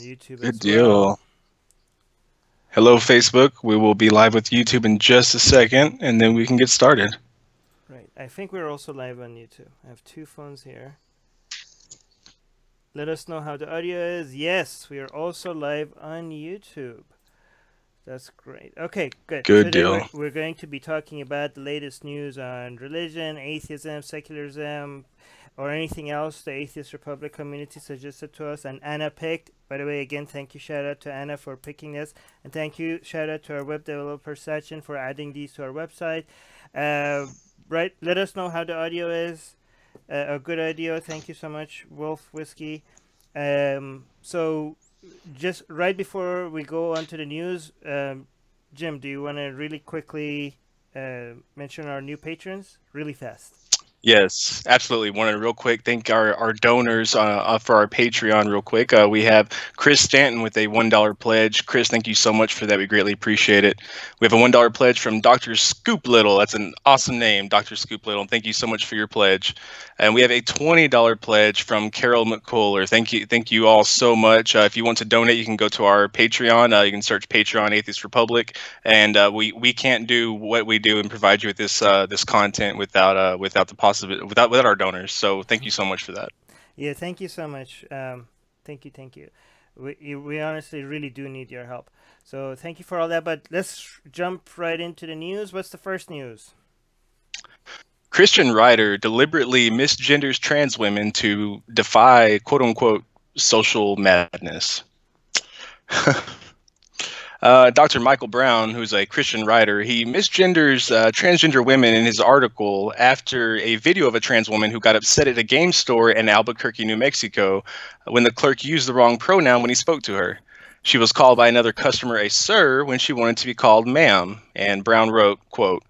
YouTube Good as deal. well. Hello, Facebook. We will be live with YouTube in just a second, and then we can get started. Right. I think we're also live on YouTube. I have two phones here. Let us know how the audio is. Yes, we are also live on YouTube. That's great. Okay, good. Good Today deal. we're going to be talking about the latest news on religion, atheism, secularism, or anything else the Atheist Republic community suggested to us and Anna picked. By the way, again, thank you, shout out to Anna for picking this. And thank you, shout out to our web developer, Sachin, for adding these to our website. Right, let us know how the audio is. A good audio. Thank you so much, Wolf Whiskey. So just right before we go on to the news, Jim, do you want to really quickly mention our new patrons really fast? Yes, absolutely. Want to real quick thank our donors for our Patreon real quick. We have Chris Stanton with a $1 pledge. Chris, thank you so much for that. We greatly appreciate it. We have a $1 pledge from Dr. Scoop Little. That's an awesome name, Dr. Scoop Little. Thank you so much for your pledge. And we have a $20 pledge from Carol McCuller. Thank you all so much. If you want to donate, you can go to our Patreon. You can search Patreon Atheist Republic, and we can't do what we do and provide you with this this content without the possibility without our donors. So thank you so much for that. Yeah, thank you so much. Thank you. We honestly really do need your help. So thank you for all that. But let's jump right into the news. What's the first news? Christian writer deliberately misgenders trans women to defy quote unquote social madness. Dr. Michael Brown, who's a Christian writer, he misgenders transgender women in his article after a video of a trans woman who got upset at a game store in Albuquerque, New Mexico, when the clerk used the wrong pronoun when he spoke to her. She was called by another customer a sir when she wanted to be called ma'am, and Brown wrote, quote,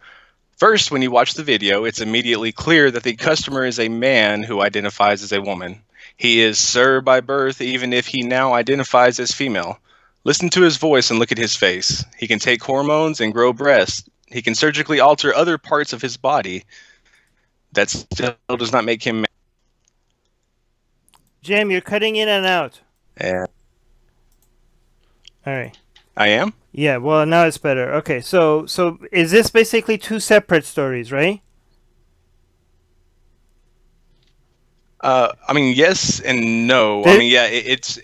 "First, when you watch the video, it's immediately clear that the customer is a man who identifies as a woman. He is sir by birth, even if he now identifies as female. Listen to his voice and look at his face. He can take hormones and grow breasts. He can surgically alter other parts of his body. That still does not make him man." Jim, you're cutting in and out. Yeah. All right. I am? Yeah, well, now it's better. Okay, so is this basically two separate stories, right? I mean, yes and no. I mean, yeah, it's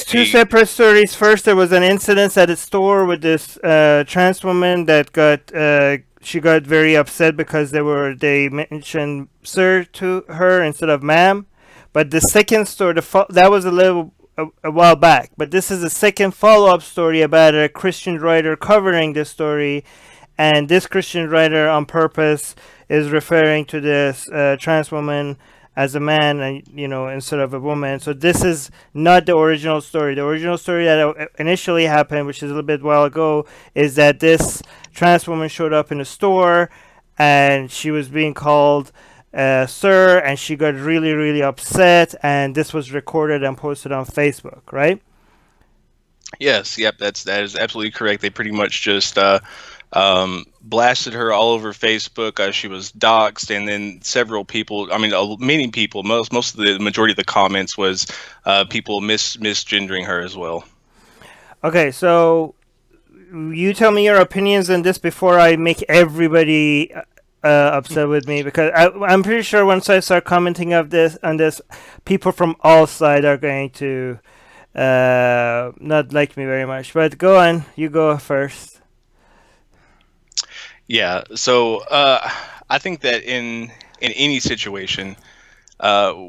two separate stories. First, there was an incident at a store with this trans woman that she got very upset because they mentioned sir to her instead of ma'am. But the second story, that was a while back. But this is the second follow-up story about a Christian writer covering this story, and this Christian writer on purpose is referring to this trans woman as a man, and instead of a woman. So this is not the original story. The original story that initially happened, which is a little bit while ago, is that this trans woman showed up in a store and she was being called sir, and she got really, really upset, and this was recorded and posted on Facebook, right? Yes, yep, that is absolutely correct. They pretty much just blasted her all over Facebook. She was doxxed, and then several people, I mean, many people, most of the majority of the comments was people misgendering her as well. Okay, so you tell me your opinions on this before I make everybody upset with me, because I'm pretty sure once I start commenting on this, people from all sides are going to not like me very much. But go on, you go first. Yeah, so I think that in any situation,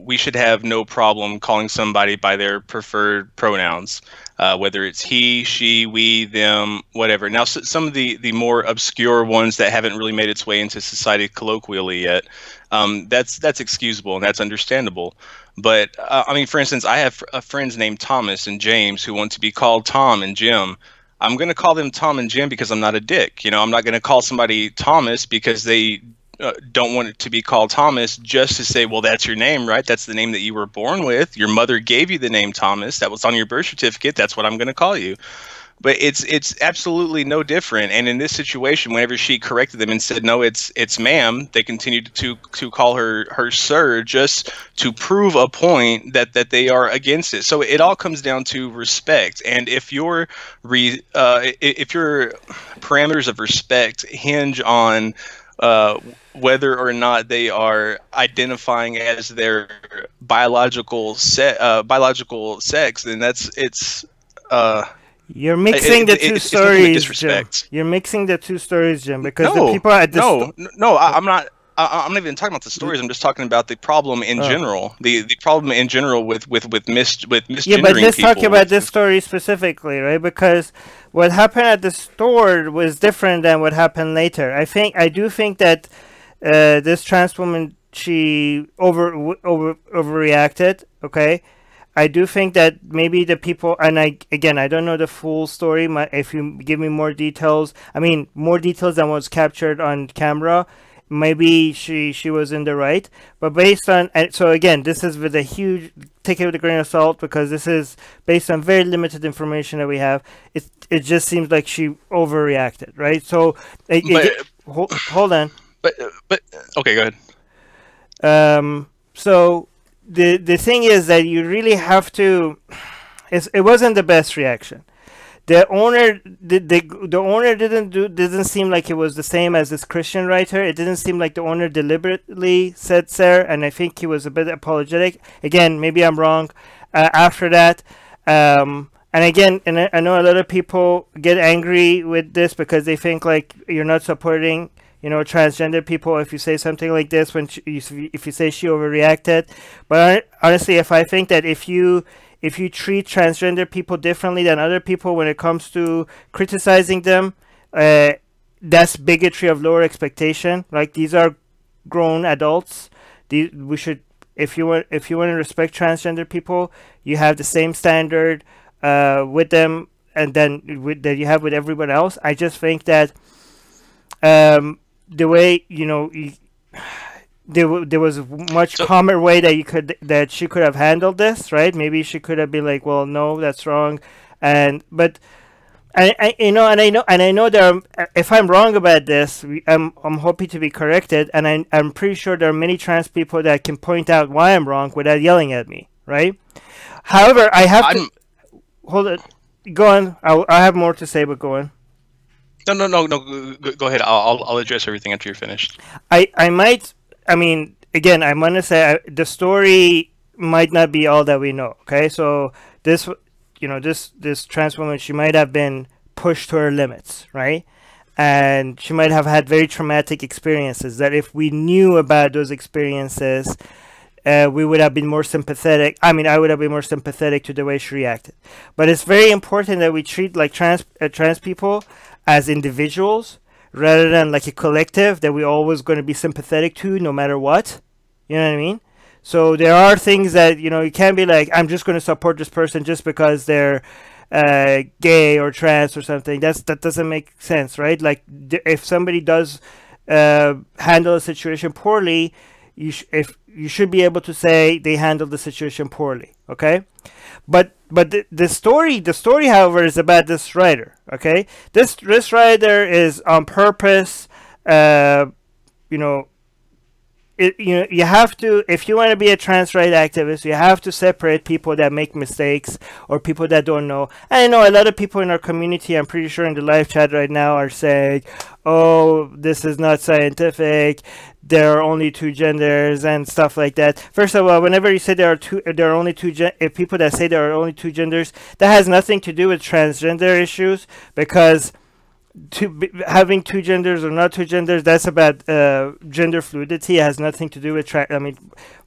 we should have no problem calling somebody by their preferred pronouns, whether it's he, she, we, them, whatever. Now, some of the more obscure ones that haven't really made its way into society colloquially yet, that's excusable and that's understandable. But I mean, for instance, I have friends named Thomas and James who want to be called Tom and Jim. I'm going to call them Tom and Jim because I'm not a dick. I'm not going to call somebody Thomas because they don't want it to be called Thomas just to say, well, that's your name, right? That's the name that you were born with. Your mother gave you the name Thomas. That was on your birth certificate. That's what I'm going to call you. but it's absolutely no different. And in this situation, whenever she corrected them and said, no, it's ma'am, they continued to call her sir, just to prove a point that they are against it. So it all comes down to respect. And if your parameters of respect hinge on whether or not they are identifying as their biological sex, then you're mixing the two stories, Jim. You're mixing the two stories, Jim, because the people at this I'm not. I'm not even talking about the stories. I'm just talking about the problem in general. The problem in general with misgendering. Yeah, but let's talk about this story specifically, right? Because what happened at the store was different than what happened later. I do think that this trans woman, she overreacted. Okay, I do think that maybe the people, and I don't know the full story. If you give me more details, more details than was captured on camera, maybe she was in the right. But based on, and so again, this is with a huge, take it with a grain of salt, because this is based on very limited information that we have. It just seems like she overreacted, right? So hold on. But okay, go ahead. So the thing is that you really have to. It wasn't the best reaction. The owner didn't seem like it was the same as this Christian writer. It didn't seem like the owner deliberately said sir, and I think he was a bit apologetic. Again, maybe I'm wrong. After that, and again, and I know a lot of people get angry with this because they think like you're not supporting, transgender people if you say something like this when if you say she overreacted. But honestly, I think that if you treat transgender people differently than other people when it comes to criticizing them, that's bigotry of lower expectation. Like, these are grown adults. We should, if you want to respect transgender people, you have the same standard with them, and then that you have with everyone else. I just think that the way there was a much calmer way that she could have handled this, right? Maybe she could have been like, well, no, that's wrong. But I know that if I'm wrong about this, I'm hoping to be corrected, and I'm pretty sure there are many trans people that can point out why I'm wrong without yelling at me, right? However, hold it. Go on. I have more to say, but go on. No. Go ahead. I'll address everything after you're finished. Again, I'm going to say the story might not be all that we know, okay? So this trans woman, she might have been pushed to her limits, right? And she might have had very traumatic experiences that if we knew about those experiences, we would have been more sympathetic. I would have been more sympathetic to the way she reacted. But it's very important that we treat like trans people as individuals, rather than like a collective that we're always going to be sympathetic to no matter what. You know what I mean? So there are things that, you can't be like, I'm just going to support this person just because they're gay or trans or something. That doesn't make sense, right? Like, if somebody does handle a situation poorly, you should be able to say they handled the situation poorly, okay? But the story, however, is about this writer. Okay, this writer is on purpose. You have to, if you want to be a trans rights activist, you have to separate people that make mistakes or people that don't know. And I know a lot of people in our community, I'm pretty sure in the live chat right now, are saying, oh, this is not scientific, there are only two genders and stuff like that. First of all, whenever you say there are only two people that say there are only two genders, that has nothing to do with transgender issues, because having two genders or not two genders, that's about gender fluidity. It has nothing to do with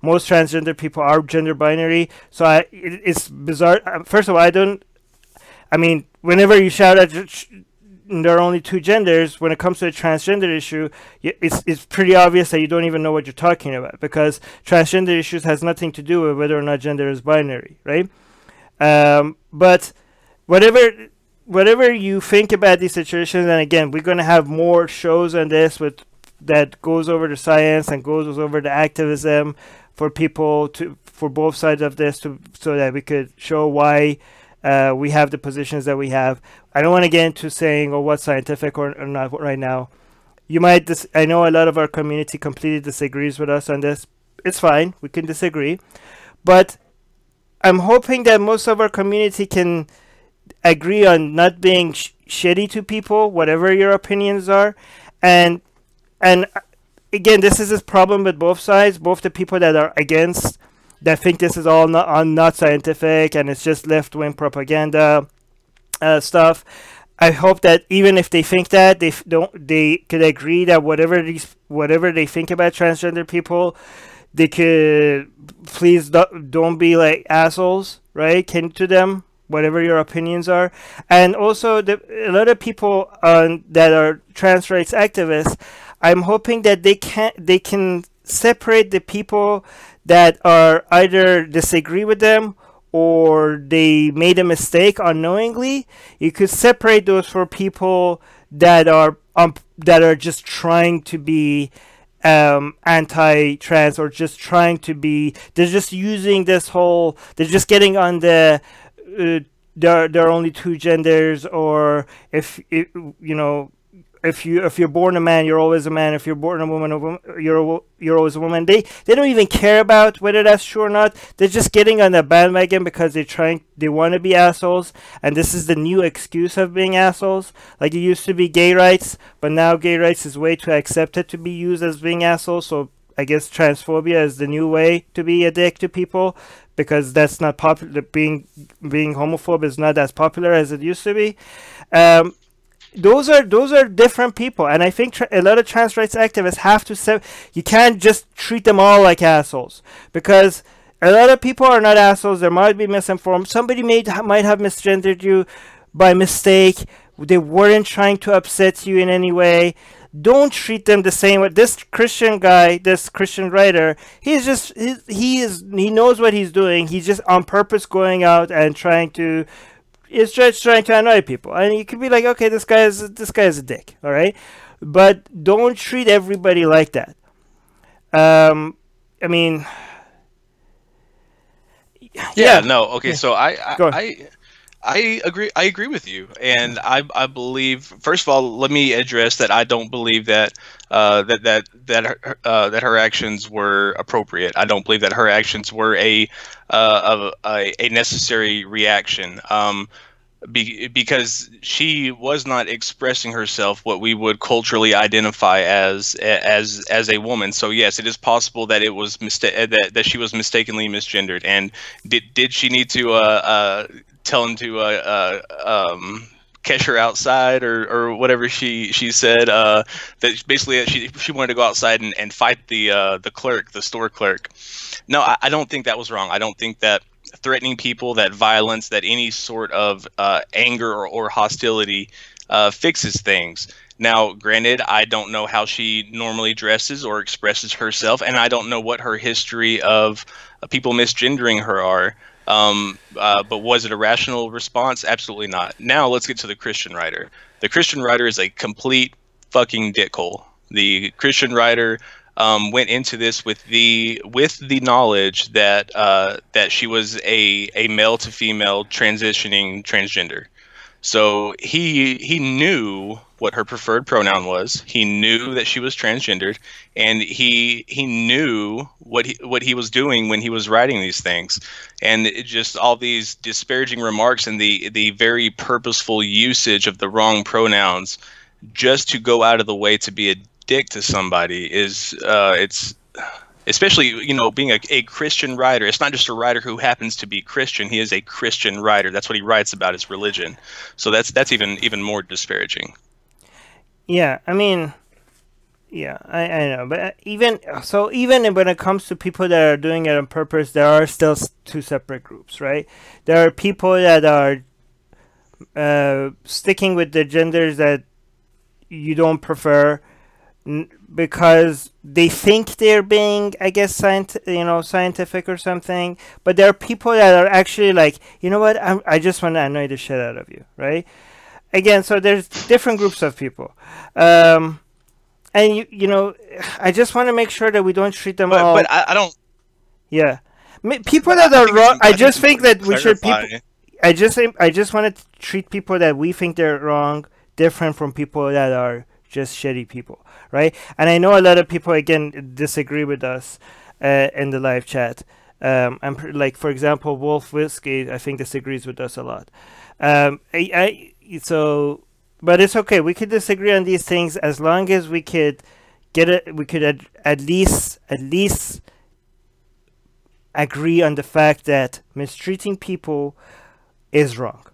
most transgender people are gender binary. So it's bizarre. First of all, whenever you shout at there are only two genders, when it comes to a transgender issue, it's pretty obvious that you don't even know what you're talking about, because transgender issues has nothing to do with whether or not gender is binary, right? But whatever you think about these situations, and again, we're going to have more shows on this that goes over the science and goes over the activism for people for both sides of this, so that we could show why we have the positions that we have. I don't want to get into saying, oh, what's scientific or not right now. You might I know a lot of our community completely disagrees with us on this. It's fine. We can disagree. But I'm hoping that most of our community can agree on not being shitty to people, whatever your opinions are. And again, this is a problem with both sides, both the people that are against, that think this is all not scientific and it's just left-wing propaganda stuff. I hope that even if they think that, they could agree that whatever they think about transgender people, they could please don't be like assholes, right? To them, whatever your opinions are. And also a lot of people that are trans rights activists, I'm hoping that they can separate the people that are either disagree with them or they made a mistake unknowingly. You could separate those for people that are just trying to be anti-trans, or just trying to be, they're just using this whole, they're just getting on the there are only two genders, or if you're born a man, you're always a man. If you're born a woman, you're always a woman. They don't even care about whether that's true or not. They're just getting on the bandwagon because they want to be assholes, and this is the new excuse of being assholes. Like it used to be gay rights, but now gay rights is way too accepted to be used as being assholes. So I guess transphobia is the new way to be a dick to people, because that's not popular. Being homophobe is not as popular as it used to be. Those are different people, and I think a lot of trans rights activists have to say, you can't just treat them all like assholes, because a lot of people are not assholes. They might be misinformed. Somebody might have misgendered you by mistake. They weren't trying to upset you in any way. Don't treat them the same way. This Christian guy, this Christian writer, he knows what he's doing. He's just on purpose going out and trying to annoy people. And you could be like, okay, this guy is a dick, all right? But don't treat everybody like that. I mean, yeah. No, okay. Yeah. So I agree with you, and I believe, first of all, let me address that I don't believe that that her actions were appropriate. I don't believe that her actions were a necessary reaction. Because she was not expressing herself what we would culturally identify as a woman. So yes, it is possible that it was that she was mistakenly misgendered. And did she need to tell him to catch her outside, or whatever she said, that basically she wanted to go outside and fight the store clerk. No, I don't think that was wrong. I don't think that threatening people, that violence, that any sort of anger or hostility fixes things. Now, granted, I don't know how she normally dresses or expresses herself, and I don't know what her history of people misgendering her are. But was it a rational response? Absolutely not. Now let's get to the Christian writer. The Christian writer is a complete fucking dickhole. The Christian writer went into this with the knowledge that that she was a male to female transitioning transgender. So he knew what her preferred pronoun was. He knew that she was transgendered, and he knew what he was doing when he was writing these things. And it just all these disparaging remarks and the very purposeful usage of the wrong pronouns just to go out of the way to be a dick to somebody is it's, especially, you know, being a Christian writer. It's not just a writer who happens to be Christian. He is a Christian writer. That's what he writes about, his religion. So that's even more disparaging. Yeah, I mean, yeah, I know, but even when it comes to people that are doing it on purpose, there are still two separate groups, right? There are people that are sticking with the genders that you don't prefer, because they think they're being, I guess, scientific or something. But there are people that are actually like, you know what, I just want to annoy the shit out of you, right? Again, so there's different groups of people, and you know, I just want to make sure that we don't treat them all. But I don't. Yeah, people that are wrong. I just think that we should I just want to treat people that we think they're wrong different from people that are just shitty people, right? And I know a lot of people again disagree with us in the live chat. Like for example, Wolf Whiskey, I think disagrees with us a lot. So, but it's okay. We could disagree on these things as long as we could get it. We could at least agree on the fact that mistreating people is wrong,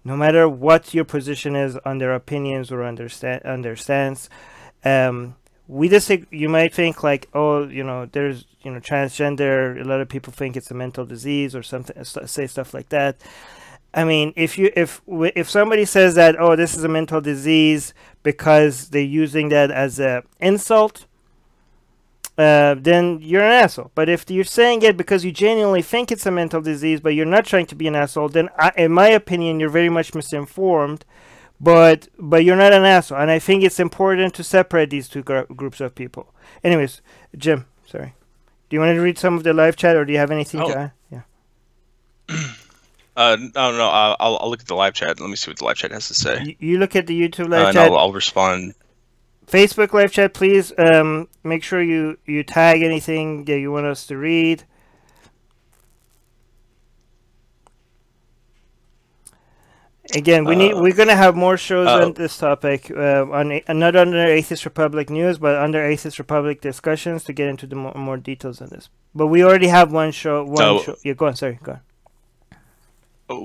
no matter what your position is on their opinions or on their stance. We disagree. You might think like, oh, you know, there's, you know, transgender. A lot of people think it's a mental disease or something. Say stuff like that. I mean, if somebody says that, oh, this is a mental disease because they're using that as an insult, then you're an asshole. But if you're saying it because you genuinely think it's a mental disease, but you're not trying to be an asshole, then in my opinion, you're very much misinformed. But you're not an asshole, and I think it's important to separate these two groups of people. Anyways, Jim, sorry. Do you want to read some of the live chat, or do you have anything to add? Yeah. No. I'll look at the live chat. Let me see what the live chat has to say. You look at the YouTube live chat. I'll respond. Facebook live chat, please. Make sure you tag anything that you want us to read. Again, we're gonna have more shows on this topic, not under Atheist Republic News, but under Atheist Republic Discussions to get into the more details on this. But we already have one show. Yeah, go on. Sorry, go on.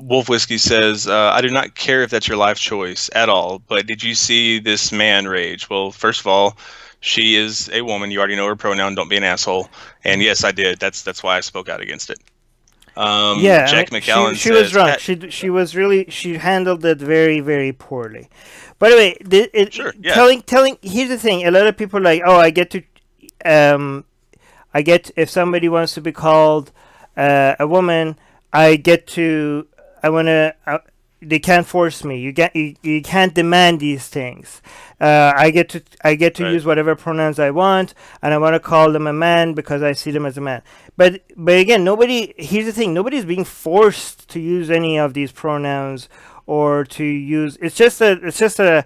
Wolf Whiskey says, I do not care if that's your life choice at all, but did you see this man rage? Well, first of all, she is a woman. You already know her pronoun. Don't be an asshole. And yes, I did. That's why I spoke out against it. Yeah, Jack McAllen she was wrong. She handled it very, very poorly. By the way, sure, yeah. Here's the thing. A lot of people are like, oh, I get if somebody wants to be called a woman, they can't force me. You can't demand these things. I get to right. use whatever pronouns I want, and I want to call them a man because I see them as a man. But again, here's the thing. Nobody's being forced to use any of these pronouns or to use. It's just a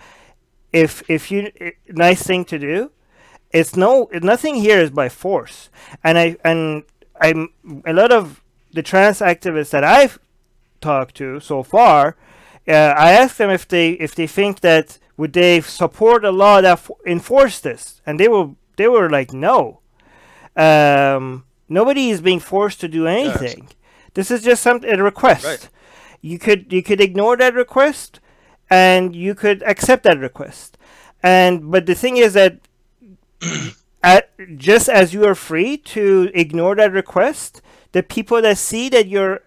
nice thing to do. Nothing here is by force. And I'm a lot of the trans activists that I've talked to so far, I asked them if they think that would they support a law that enforce this, and they were like, no. Nobody is being forced to do anything. Yes. This is just a request. Right. You could ignore that request, and you could accept that request. But the thing is that just as you are free to ignore that request, the people that see that you're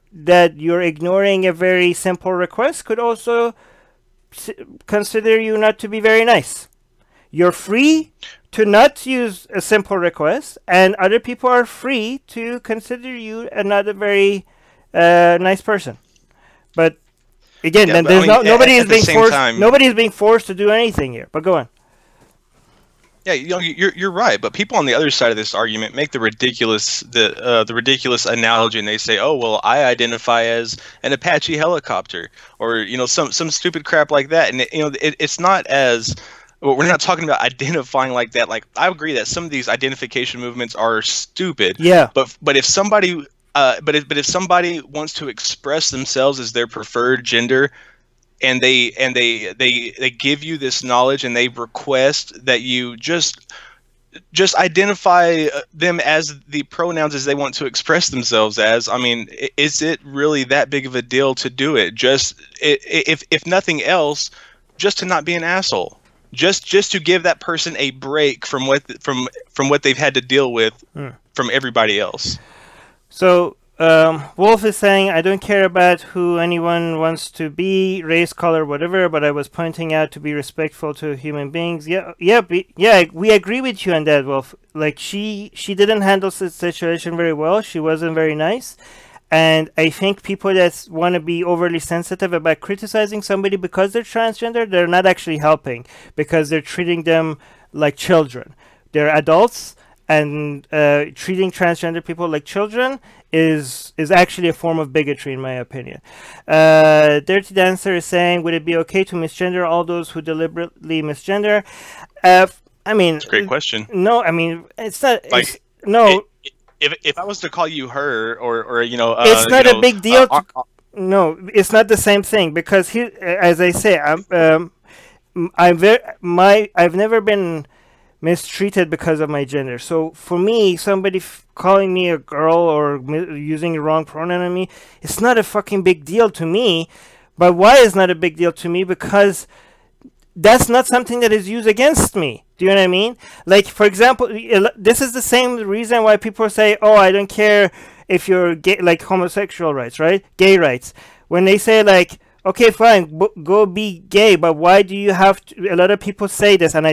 ignoring a very simple request could also consider you not to be very nice. You're free to not use a simple request, and other people are free to consider you not a very nice person. But again, then nobody is being forced. Nobody is being forced to do anything here. But go on. Yeah, you're right, but people on the other side of this argument make the ridiculous analogy, and they say, "Oh, well, I identify as an Apache helicopter," or some stupid crap like that. And it's not as well, we're not talking about identifying like that. Like, I agree that some of these identification movements are stupid. Yeah. But if somebody if somebody wants to express themselves as their preferred gender, and they give you this knowledge, and they request that you just identify them as the pronouns as they want to express themselves as. I mean, is it really that big of a deal to do it? If nothing else, just to not be an asshole, just to give that person a break from what they've had to deal with from everybody else. So Wolf is saying, I don't care about who anyone wants to be, race, color, whatever, but I was pointing out to be respectful to human beings. Yeah, we agree with you on that, Wolf. Like, she didn't handle the situation very well. She wasn't very nice. And I think people that want to be overly sensitive about criticizing somebody because they're transgender, they're not actually helping, because they're treating them like children. They're adults, and treating transgender people like children is actually a form of bigotry, in my opinion. Dirty Dancer is saying, would it be okay to misgender all those who deliberately misgender? I mean, it's a great question. No, I mean, it's not. Like, no. If I was to call you her, or you know, it's not a big deal. No, it's not the same thing, because he, as I say, I've never been mistreated because of my gender. So for me, somebody calling me a girl or using the wrong pronoun on me, it's not a fucking big deal to me. But why is not a big deal to me? Because that's not something that is used against me. Do you know what I mean? Like, for example, this is the same reason why people say, oh, I don't care if you're gay, like homosexual rights, right? Gay rights. When they say, like, okay, fine, go be gay, but why do you have to? A lot of people say this, and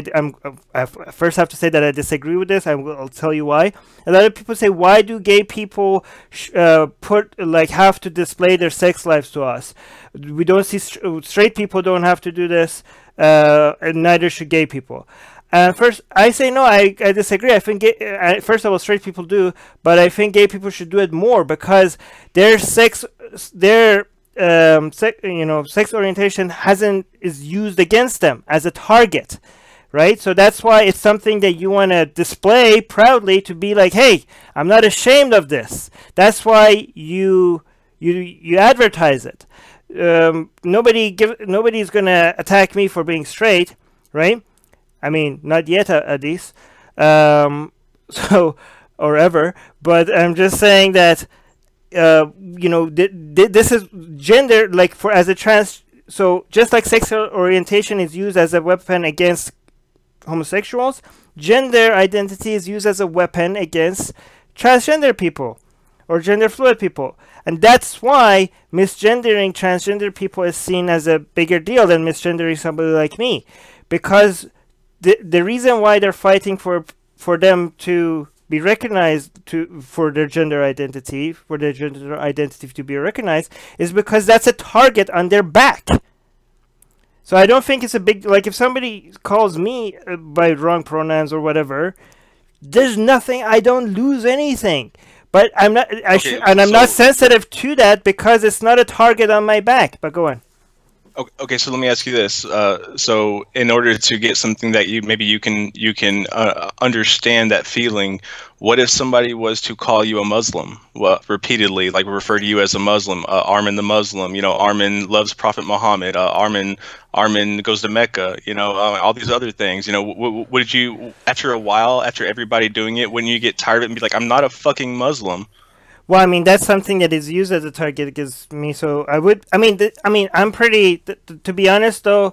I first have to say that I disagree with this. I'll tell you why. A lot of people say, why do gay people have to display their sex lives to us? We don't see straight people don't have to do this, and neither should gay people. First, I say no. I disagree. I think first of all, straight people do, but I think gay people should do it more, because their sex orientation is used against them as a target, right? So that's why it's something that you want to display proudly, to be like, hey, I'm not ashamed of this. That's why you advertise it. Nobody's gonna attack me for being straight, right? I mean, not yet, at least. So, or ever. But I'm just saying that, this is gender, like, as a trans. So just like sexual orientation is used as a weapon against homosexuals, gender identity is used as a weapon against transgender people or gender fluid people. And that's why misgendering transgender people is seen as a bigger deal than misgendering somebody like me, because the reason why they're fighting for them to be recognized for their gender identity to be recognized is because that's a target on their back. So I don't think it's a big, like, if somebody calls me by wrong pronouns or whatever, there's nothing, I don't lose anything. But I'm not, I'm not sensitive to that because it's not a target on my back. But go on. Okay, so let me ask you this. So in order to get something that you can understand that feeling, what if somebody was to call you a Muslim, repeatedly, like refer to you as a Muslim, Armin the Muslim, Armin loves Prophet Muhammad, Armin goes to Mecca, all these other things, would you, after a while, after everybody doing it, wouldn't you get tired of it and be like, I'm not a fucking Muslim? Well, I mean, that's something that is used as a target against me. So I'm pretty. To be honest, though,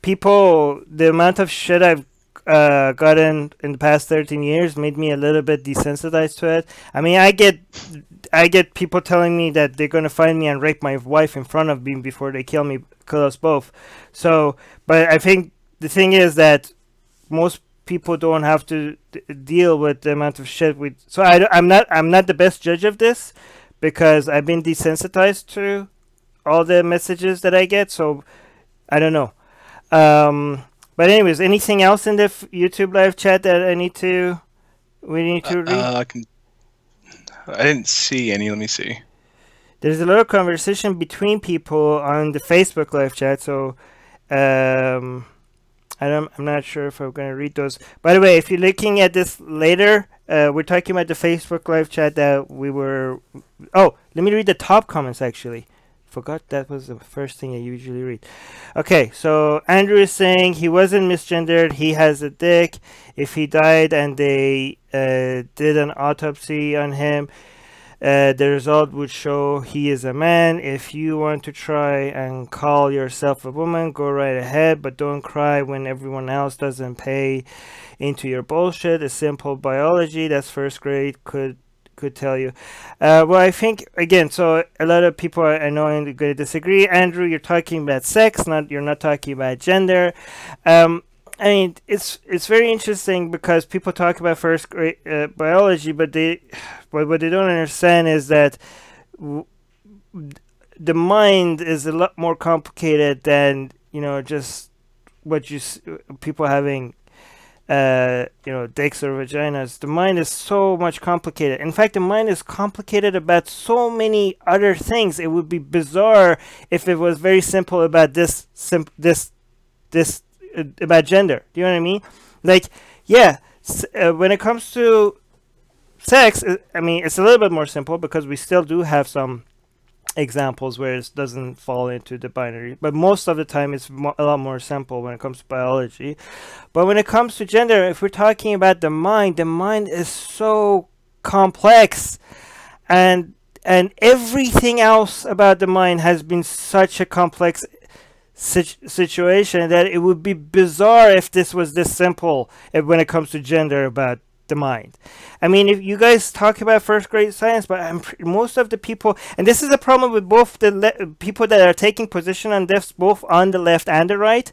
the amount of shit I've gotten in the past 13 years made me a little bit desensitized to it. I mean, I get people telling me that they're gonna find me and rape my wife in front of me before they kill us both. So, but I think the thing is that most people don't have to deal with the amount of shit so I'm not the best judge of this, because I've been desensitized to all the messages that I get, so I don't know. But anyways, anything else in the YouTube live chat that we need to read? I didn't see any. Let me see. There's a lot of conversation between people on the Facebook live chat, so I'm not sure if I'm going to read those. By the way, if you're looking at this later, we're talking about the Facebook live chat that we were... Oh, let me read the top comments, actually. Forgot that was the first thing I usually read. Okay, so Andrew is saying he wasn't misgendered. He has a dick. If he died and they did an autopsy on him, the result would show he is a man. If you want to try and call yourself a woman, go right ahead, but don't cry when everyone else doesn't pay into your bullshit. It's simple biology. That's first grade could tell you. Well, I think, again, so a lot of people I know are going to disagree. Andrew, you're talking about sex, you're not talking about gender. I mean, it's very interesting because people talk about first grade biology, but what they don't understand is that the mind is a lot more complicated than just what people having dicks or vaginas. The mind is so much complicated. In fact, the mind is complicated about so many other things. It would be bizarre if it was very simple about this about gender. Do you know what I mean? Like, yeah, when it comes to sex, I mean, it's a little bit more simple because we still do have some examples where it doesn't fall into the binary, but most of the time it's a lot more simple when it comes to biology. But when it comes to gender, if we're talking about the mind is so complex, and everything else about the mind has been such a complex situation that it would be bizarre if this was this simple when it comes to gender about the mind. I mean, if you guys talk about first grade science, but most of the people, and this is a problem with both the people that are taking position on this, both on the left and the right,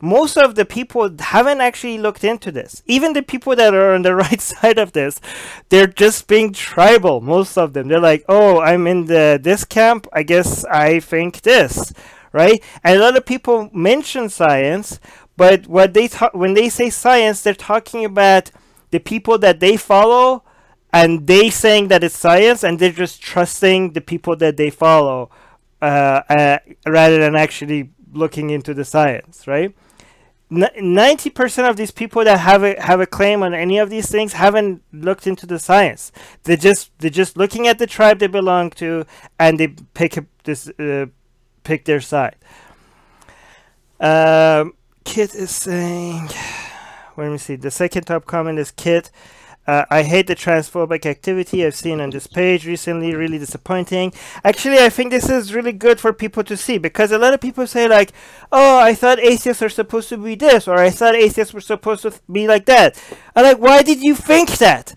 most of the people haven't actually looked into this. Even the people that are on the right side of this, they're just being tribal. Most of them, they're like, oh, I'm in this camp, I guess I think this, right? And a lot of people mention science, but what when they say science, they're talking about the people that they follow, and they saying that it's science, and they're just trusting the people that they follow rather than actually looking into the science, right? 90% of these people that have a claim on any of these things haven't looked into the science. They're just looking at the tribe they belong to, and they pick their side. Kit is saying, let me see. The second top comment is Kit. I hate the transphobic activity I've seen on this page recently. Really disappointing. Actually, I think this is really good for people to see, because a lot of people say like, oh, I thought atheists are supposed to be this, or I thought atheists were supposed to be like that. I'm like, why did you think that?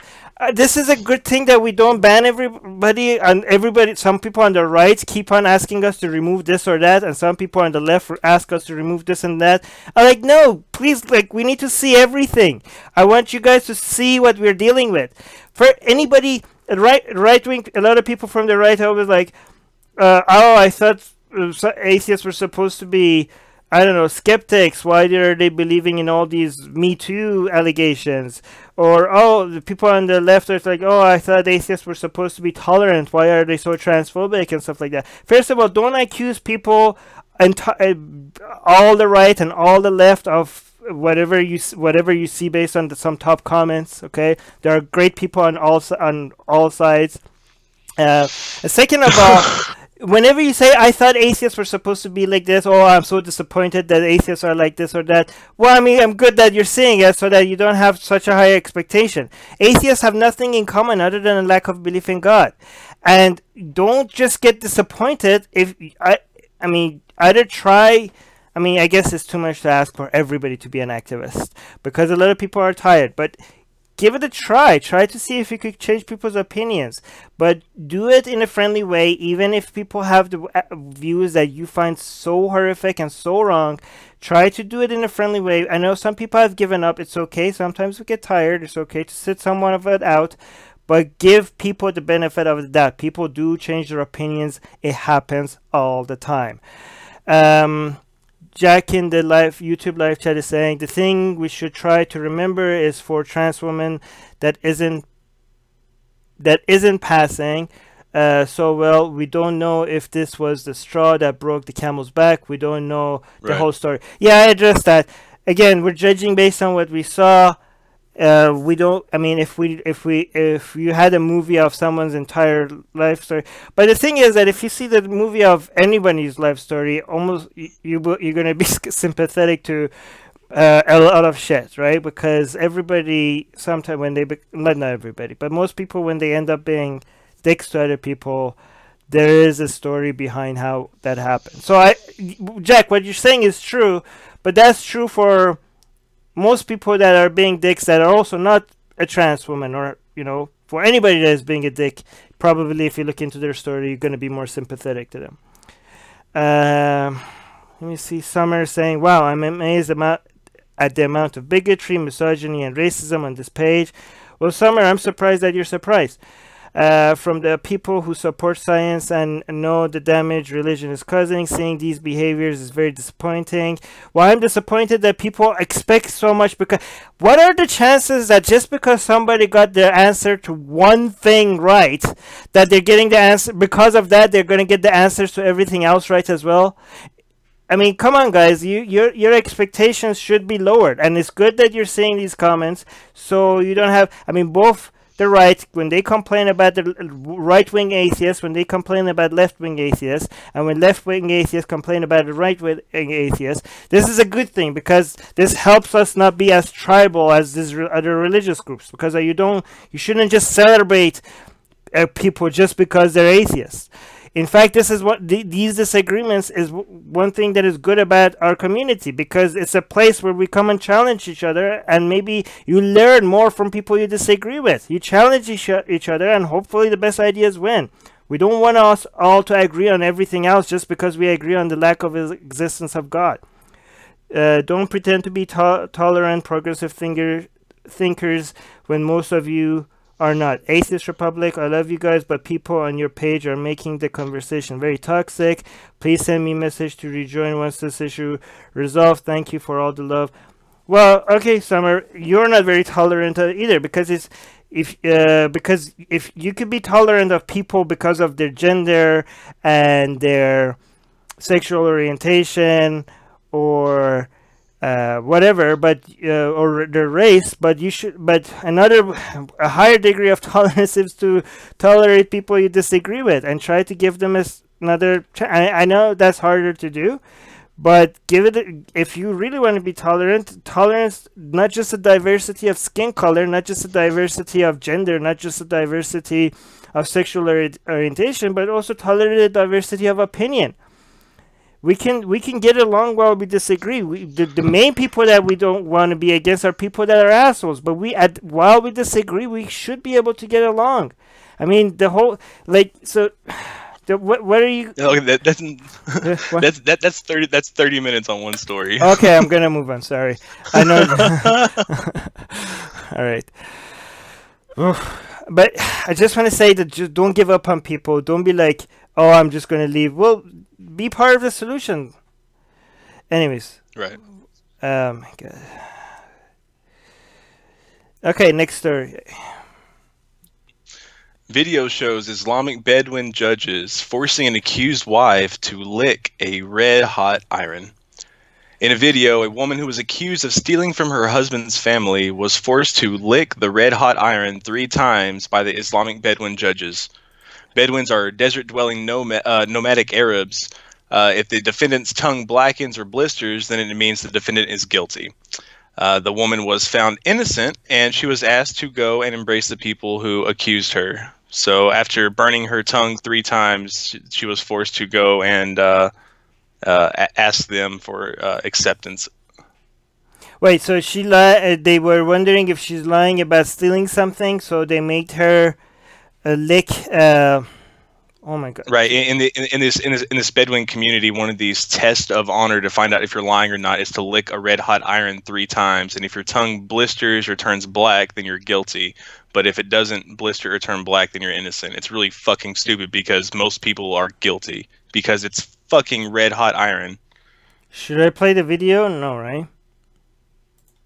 This is a good thing that we don't ban everybody, and some people on the right keep on asking us to remove this or that, and some people on the left ask us to remove this and that. I'm like, no, please, like, we need to see everything. I want you guys to see what we're dealing with. For anybody, right wing, a lot of people from the right are always like, oh, I thought atheists were supposed to be, I don't know, skeptics. Why are they believing in all these Me Too allegations? Or, oh, the people on the left are like, oh, I thought atheists were supposed to be tolerant. Why are they so transphobic and stuff like that? First of all, don't accuse people and all the right and all the left of whatever you see based on some top comments. Okay, there are great people on all sides. Second of all, whenever you say, I thought atheists were supposed to be like this, oh, I'm so disappointed that atheists are like this or that. Well, I mean, I'm good that you're saying it so that you don't have such a high expectation. Atheists have nothing in common other than a lack of belief in God. And don't just get disappointed if, I mean, either try, I mean, I guess it's too much to ask for everybody to be an activist, because a lot of people are tired, but give it a try. Try to see if you could change people's opinions, but do it in a friendly way. Even if people have the views that you find so horrific and so wrong, try to do it in a friendly way. I know some people have given up. It's okay. Sometimes we get tired. It's okay to sit some of it out, but give people the benefit of the doubt. People do change their opinions. It happens all the time. Jack in the YouTube live chat is saying, the thing we should try to remember is for trans women that isn't passing so well. We don't know if this was the straw that broke the camel's back. We don't know the whole story. Yeah, I addressed that. Again, we're judging based on what we saw. We don't, I mean, if you had a movie of someone's entire life story, but the thing is that if you see the movie of anybody's life story, almost you're going to be sympathetic to a lot of shit, right? Because everybody, sometimes when they, not everybody, but most people, when they end up being dicks to other people, there is a story behind how that happened. So Jack, what you're saying is true, but that's true for most people that are being dicks that are also not a trans woman, or, you know, for anybody that is being a dick, probably if you look into their story, you're going to be more sympathetic to them. Let me see. Summer saying, wow, I'm amazed at the amount of bigotry, misogyny, and racism on this page. Well, Summer, I'm surprised that you're surprised. from the people who support science and know the damage religion is causing. Seeing these behaviors is very disappointing. Well, I'm disappointed that people expect so much, because what are the chances that just because somebody got their answer to one thing right, that they're getting the answer, because of that they're going to get the answers to everything else right as well? I mean, come on, guys. Your expectations should be lowered, and it's good that you're saying these comments, so you don't have. I mean, both the right, when they complain about the right-wing atheists, when they complain about left-wing atheists, and when left-wing atheists complain about the right-wing atheists, this is a good thing, because this helps us not be as tribal as these other religious groups. Because you shouldn't just celebrate people just because they're atheists. In fact, this is what these disagreements is one thing that is good about our community, because it's a place where we come and challenge each other, and maybe you learn more from people you disagree with. You challenge each other, and hopefully the best ideas win. We don't want us all to agree on everything else just because we agree on the lack of existence of God. Don't pretend to be tolerant, progressive thinkers when most of you are not. Atheist Republic, I love you guys, but people on your page are making the conversation very toxic. Please send me a message to rejoin once this issue resolved. Thank you for all the love. Well, okay, Summer, you're not very tolerant either, because if you could be tolerant of people because of their gender and their sexual orientation or whatever, but or their race, but a higher degree of tolerance is to tolerate people you disagree with and try to give them another I know that's harder to do, but if you really want to be tolerance, not just a diversity of skin color, not just a diversity of gender, not just a diversity of sexual orientation, but also tolerate a diversity of opinion. We can get along while we disagree. The main people that we don't want to be against are people that are assholes. But while we disagree, we should be able to get along. I mean, the whole what are you? No, that's 30. That's 30 minutes on one story. Okay, I'm gonna move on. Sorry, I know. All right. But I just want to say that just don't give up on people. Don't be like, oh, I'm just going to leave. Well, be part of the solution. Anyways. Right. My God. Okay, next story. Video shows Islamic Bedouin judges forcing an accused wife to lick a red-hot iron. In a video, a woman who was accused of stealing from her husband's family was forced to lick the red-hot iron 3 times by the Islamic Bedouin judges. Bedouins are desert-dwelling nomadic Arabs. If the defendant's tongue blackens or blisters, then it means the defendant is guilty. The woman was found innocent, and she was asked to go and embrace the people who accused her. So after burning her tongue 3 times, she was forced to go and ask them for acceptance. Wait, so they were wondering if she's lying about stealing something, so they made her lick. Oh my God! Right, in this Bedouin community, one of these tests of honor to find out if you're lying or not is to lick a red hot iron 3 times, and if your tongue blisters or turns black, then you're guilty. But if it doesn't blister or turn black, then you're innocent. It's really fucking stupid because most people are guilty because it's fucking red hot iron. Should I play the video? No, right?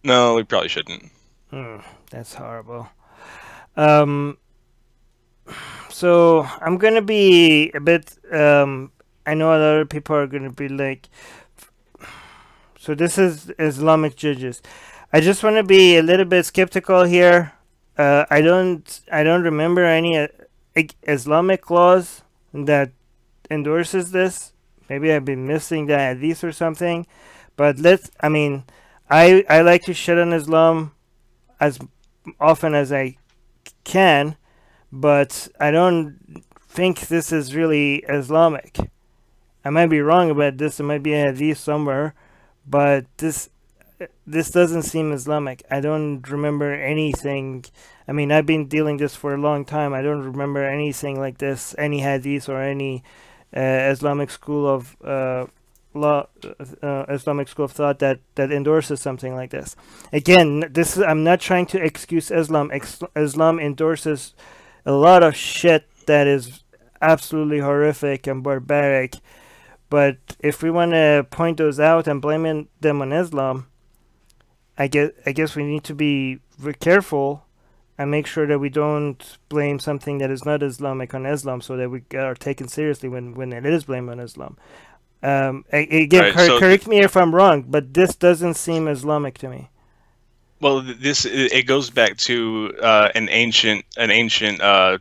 No, we probably shouldn't. That's horrible. So I'm gonna be a bit. I know a lot of people are gonna be like. So this is Islamic Judges. I just want to be a little bit skeptical here. I don't remember any Islamic laws that endorses this. Maybe I've been missing that at least or something. But I like to shit on Islam as often as I can, but I don't think this is really Islamic. I might be wrong about this. It might be a hadith somewhere, but this doesn't seem Islamic. I don't remember anything. I mean, I've been dealing this for a long time. I don't remember anything like this, any hadith or any Islamic school of Islamic school of thought that endorses something like this. Again, I'm not trying to excuse Islam. Islam endorses a lot of shit that is absolutely horrific and barbaric. But if we want to point those out and blame them on Islam, I guess we need to be very careful and make sure that we don't blame something that is not Islamic on Islam, so that we are taken seriously when it is blamed on Islam. Again, Right, correct me if I'm wrong, but this doesn't seem Islamic to me. well, it goes back to an ancient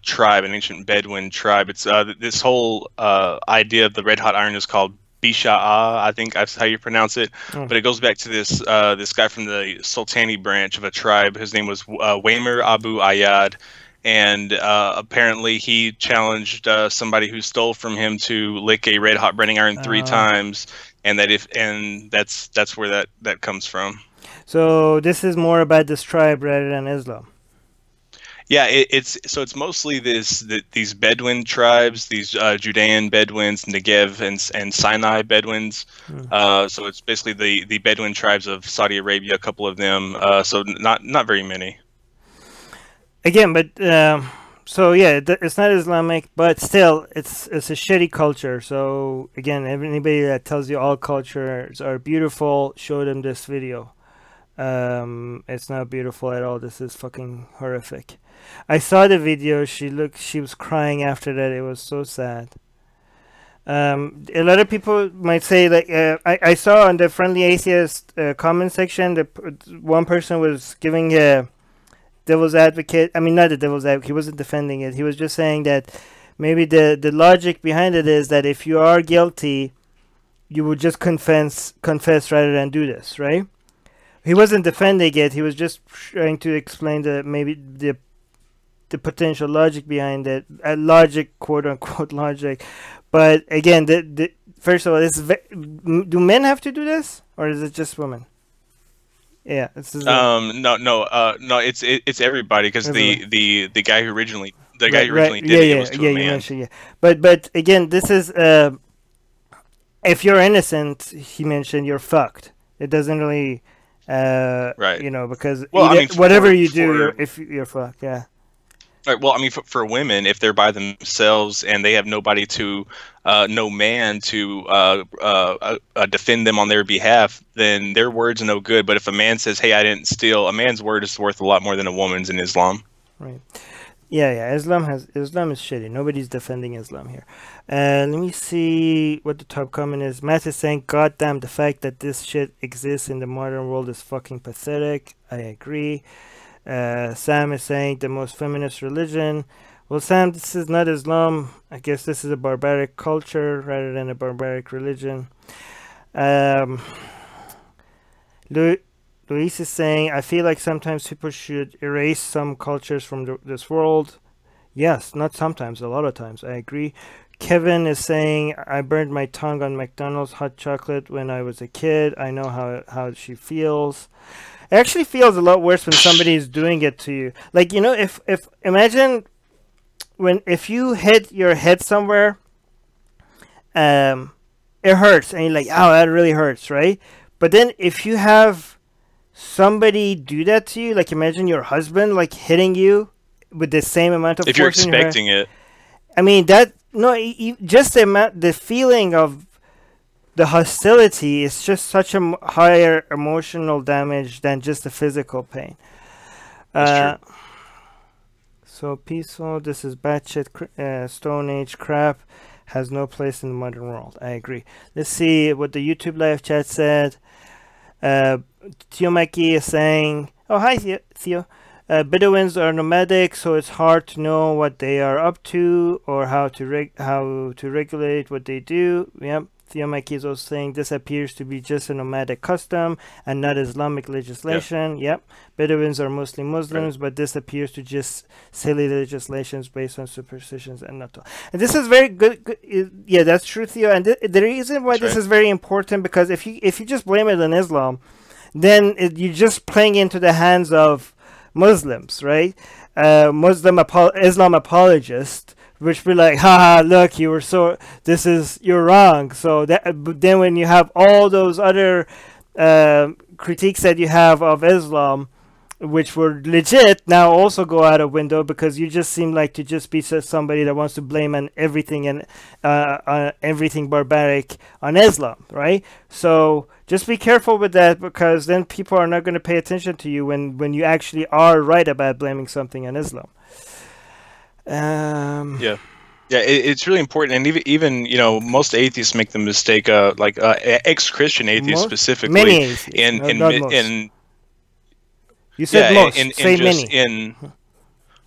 tribe, an ancient Bedouin tribe. It's this whole idea of the red hot iron is called Bisha'a, I think that's how you pronounce it. But it goes back to this guy from the Sultani branch of a tribe. His name was Wamer Abu Ayyad, and apparently he challenged somebody who stole from him to lick a red hot burning iron 3 times, and that's where that comes from. So this is more about this tribe rather than Islam. Yeah, it's mostly these Bedouin tribes, these Judean Bedouins, Negev and Sinai Bedouins. So it's basically the Bedouin tribes of Saudi Arabia, a couple of them. So not very many. Again, but so yeah, it's not Islamic, but still, it's a shitty culture. So again, anybody that tells you all cultures are beautiful, show them this video. It's not beautiful at all. This is fucking horrific. I saw the video. She was crying after that. It was so sad. A lot of people might say that I saw on the Friendly Atheist comment section that one person was giving a devil's advocate. I mean, not the devil's advocate. He wasn't defending it. He was just saying that maybe the logic behind it is that if you are guilty, you would just confess rather than do this, right? He wasn't defending it. He was just trying to explain maybe the potential logic behind it, logic, quote unquote logic. But again, first of all, do men have to do this, or is it just women? Yeah, this is no, it's everybody, because the guy who originally did it was to a man. You mentioned, but again, this is if you're innocent, he mentioned, you're fucked. It doesn't really right, you know, because whatever you do, you're fucked. Yeah. Right. Well, I mean, for women, if they're by themselves and they have nobody no man to defend them on their behalf, then their word's no good. But if a man says, "Hey, I didn't steal," a man's word is worth a lot more than a woman's in Islam. Right. Yeah. Islam is shitty. Nobody's defending Islam here. Let me see what the top comment is. Matt is saying, "God damn, the fact that this shit exists in the modern world is fucking pathetic." I agree. Sam is saying the most feminist religion. Well, Sam, this is not Islam. I guess this is a barbaric culture rather than a barbaric religion. Luis is saying, I feel like sometimes people should erase some cultures from this world. Yes, not sometimes, a lot of times. I agree. Kevin is saying, I burned my tongue on McDonald's hot chocolate when I was a kid. I know how she feels. It actually feels a lot worse when somebody is doing it to you. Like, you know, if imagine if you hit your head somewhere, it hurts, and you're like, oh, that really hurts, right? But then if you have somebody do that to you, like imagine your husband like hitting you with the same amount of force. If you're expecting it. I mean, just the feeling of the hostility is just such a higher emotional damage than just the physical pain. That's true. So peaceful. This is batshit Stone Age crap. Has no place in the modern world. I agree. Let's see what the YouTube live chat said. Theo Mackie is saying, "Oh, hi Theo. Bedouins are nomadic, so it's hard to know what they are up to or how to regulate what they do." Yep. Theo Mackie is also saying this appears to be just a nomadic custom and not Islamic legislation. Yep. Bedouins are mostly Muslims, but this appears to just silly legislations based on superstitions and not all. And this is very good. Yeah, that's true, Theo. And the reason why this is very important, because if you just blame it on Islam, then you're just playing into the hands of Muslims, right? Islam apologists, which be like, haha, look, you're wrong. So but then when you have all those other critiques that you have of Islam, which were legit, now also go out of window because you just seem like to just be somebody that wants to blame on everything and everything barbaric on Islam, right? So just be careful with that, because then people are not going to pay attention to you when you actually are right about blaming something on Islam. Yeah. Yeah, it's really important, and even you know, most atheists make the mistake, like ex-Christian atheists specifically, many atheists, not most. You said most. Say many.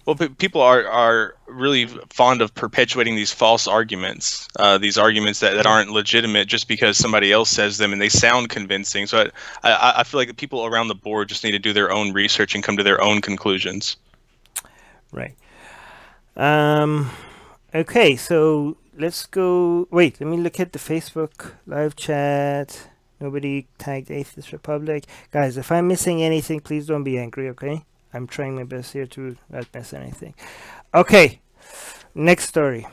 Well, people are really fond of perpetuating these false arguments, these arguments that aren't legitimate just because somebody else says them and they sound convincing. So I feel like the people around the board just need to do their own research and come to their own conclusions. Right. Okay, so let's go. Wait, let me look at the Facebook live chat. Nobody tagged Atheist Republic. Guys, if I'm missing anything, please don't be angry, okay? I'm trying my best here to not miss anything. Okay, next story.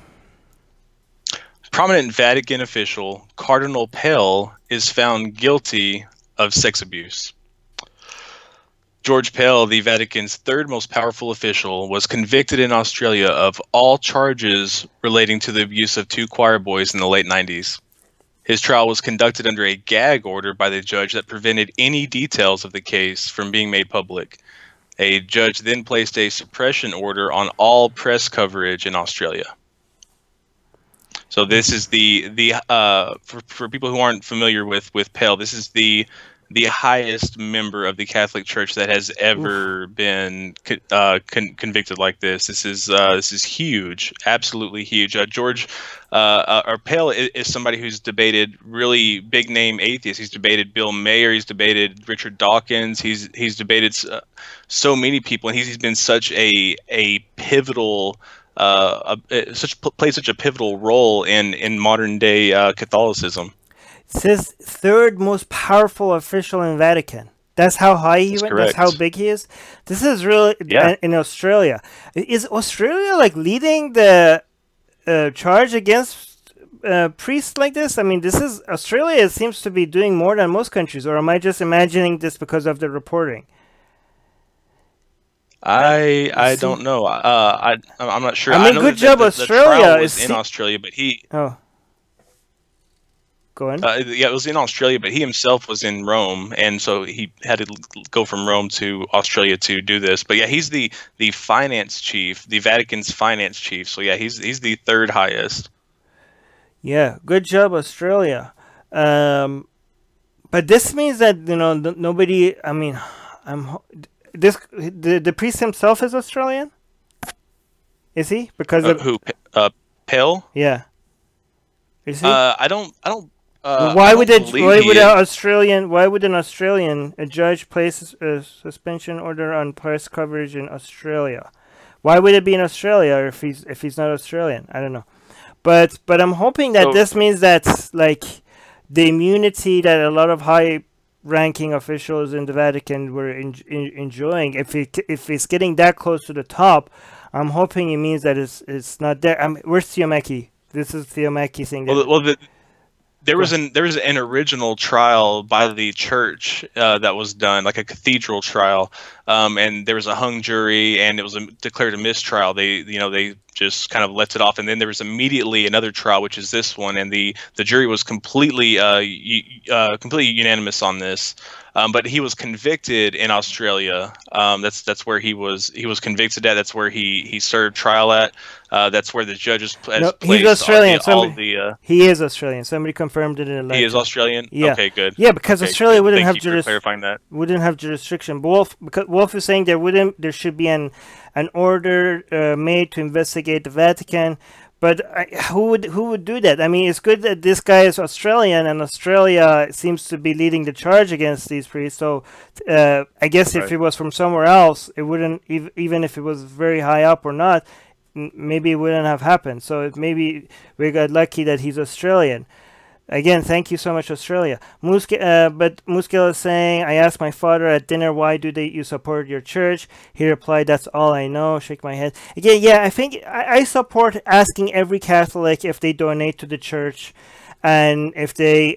Prominent Vatican official Cardinal Pell is found guilty of sex abuse. George Pell, the Vatican's third most powerful official, was convicted in Australia of all charges relating to the abuse of 2 choir boys in the late 90s. His trial was conducted under a gag order by the judge that prevented any details of the case from being made public. A judge then placed a suppression order on all press coverage in Australia. So this is for people who aren't familiar with Pell, this is the highest member of the Catholic Church that has ever been convicted like this. This is huge, absolutely huge. Pell is somebody who's debated really big name atheists. He's debated Bill Mayer. He's debated Richard Dawkins. He's debated so many people, and he's been such a pivotal. Played such a pivotal role in modern day Catholicism. It says third most powerful official in Vatican. That's how high he went. Correct. That's how big he is. This is really in Australia. Is Australia like leading the charge against priests like this? I mean, this is Australia. It seems to be doing more than most countries. Or am I just imagining this because of the reporting? I don't know. I'm not sure. I mean, good job, Australia. The was in Australia, but he. Oh. Go on. Yeah, it was in Australia, but he himself was in Rome, and so he had to go from Rome to Australia to do this. But yeah, he's the finance chief, the Vatican's finance chief. So yeah, he's the third highest. Yeah, good job, Australia. But this means that nobody. I mean, the priest himself is Australian. Is he? Because of who? Pell? Yeah. Is he? I don't. Why would an Australian judge place a suspension order on press coverage in Australia? Why would it be in Australia if he's not Australian? I don't know, but I'm hoping that this means that like the immunity that a lot of high-ranking officials in the Vatican were enjoying, if it's getting that close to the top, I'm hoping it means that it's not there. Where's Theomaki? This is Theomaki thing. There was an original trial by the church that was done, like a cathedral trial, and there was a hung jury, and it was declared a mistrial. They just kind of left it off, and then there was immediately another trial, which is this one, and the jury was completely unanimous on this. But he was convicted in Australia. That's where he was convicted at. That's where he served trial at. That's where the judges placed. He's Australian. He is Australian. Somebody confirmed it in a letter. He is Australian. Yeah. Okay, good. Yeah, because Australia wouldn't have clarifying that. Wouldn't have jurisdiction. Because Wolf is saying there should be an order made to investigate the Vatican. But who would do that? I mean, it's good that this guy is Australian, and Australia seems to be leading the charge against these priests. So I guess if it was from somewhere else, it wouldn't, even if it was very high up or not, maybe it wouldn't have happened. So maybe we got lucky that he's Australian. Again, thank you so much, Australia. But Muskil is saying, I asked my father at dinner, why do you support your church? He replied, that's all I know. Shake my head. Again, yeah, I think I support asking every Catholic if they donate to the church. and if they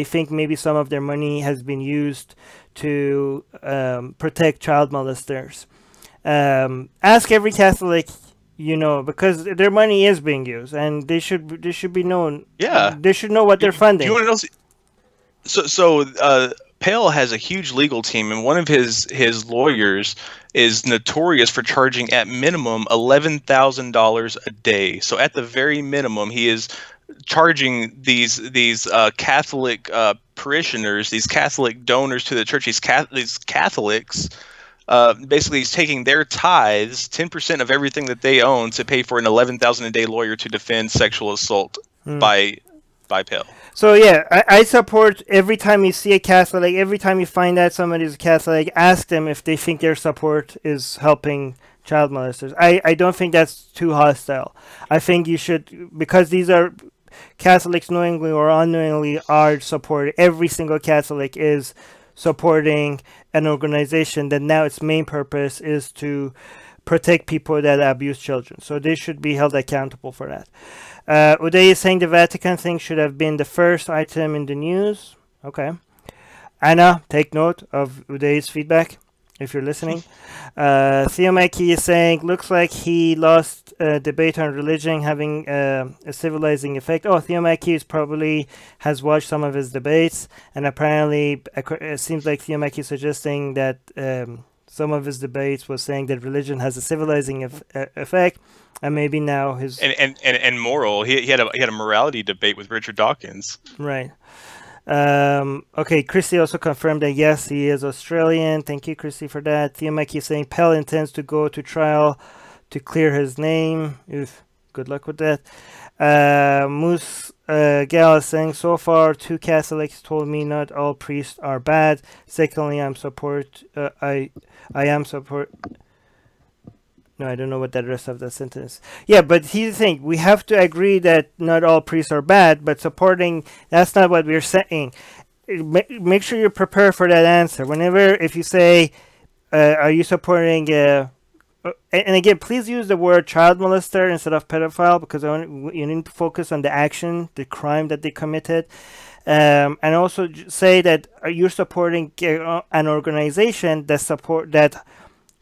think maybe some of their money has been used to protect child molesters. Ask every Catholic, because their money is being used, and they should be known. Yeah, they should know what they're funding. Do you want to know? So Pell has a huge legal team, and one of his lawyers is notorious for charging at minimum $11,000 a day. So at the very minimum, he is charging these Catholic parishioners, these Catholic donors to the church, these Catholics. Basically, he's taking their tithes, 10% of everything that they own, to pay for an $11,000 a day lawyer to defend sexual assault by Pell. So yeah, I support every time you see a Catholic, every time you find out somebody's a Catholic, ask them if they think their support is helping child molesters. I don't think that's too hostile. I think you should, because these are Catholics knowingly or unknowingly are supporting, every single Catholic is supporting an organization that now its main purpose is to protect people that abuse children. So they should be held accountable for that. Uday is saying the Vatican thing should have been the first item in the news. Okay. Anna, take note of Uday's feedback if you're listening. Theo Mackie is saying, looks like he lost debate on religion having a civilizing effect. Oh, Theo Mackie probably has watched some of his debates, and apparently it seems like Theo Mackie is suggesting that some of his debates was saying that religion has a civilizing effect, and maybe now his and moral. He had a morality debate with Richard Dawkins. Right. Okay, Christy also confirmed that yes, he is Australian. Thank you, Christy, for that. Theo Mackie saying Pell intends to go to trial to clear his name. Oof, good luck with that. Moose Gal is saying, so far 2 Catholics told me not all priests are bad. Secondly, I am support. No, I don't know what the rest of the sentence. Yeah, but here's the thing. We have to agree that not all priests are bad, but supporting, that's not what we're saying. Make sure you're prepared for that answer. If you say, are you supporting, and again, please use the word child molester instead of pedophile, because you need to focus on the action, the crime that they committed. And also say that you're supporting an organization that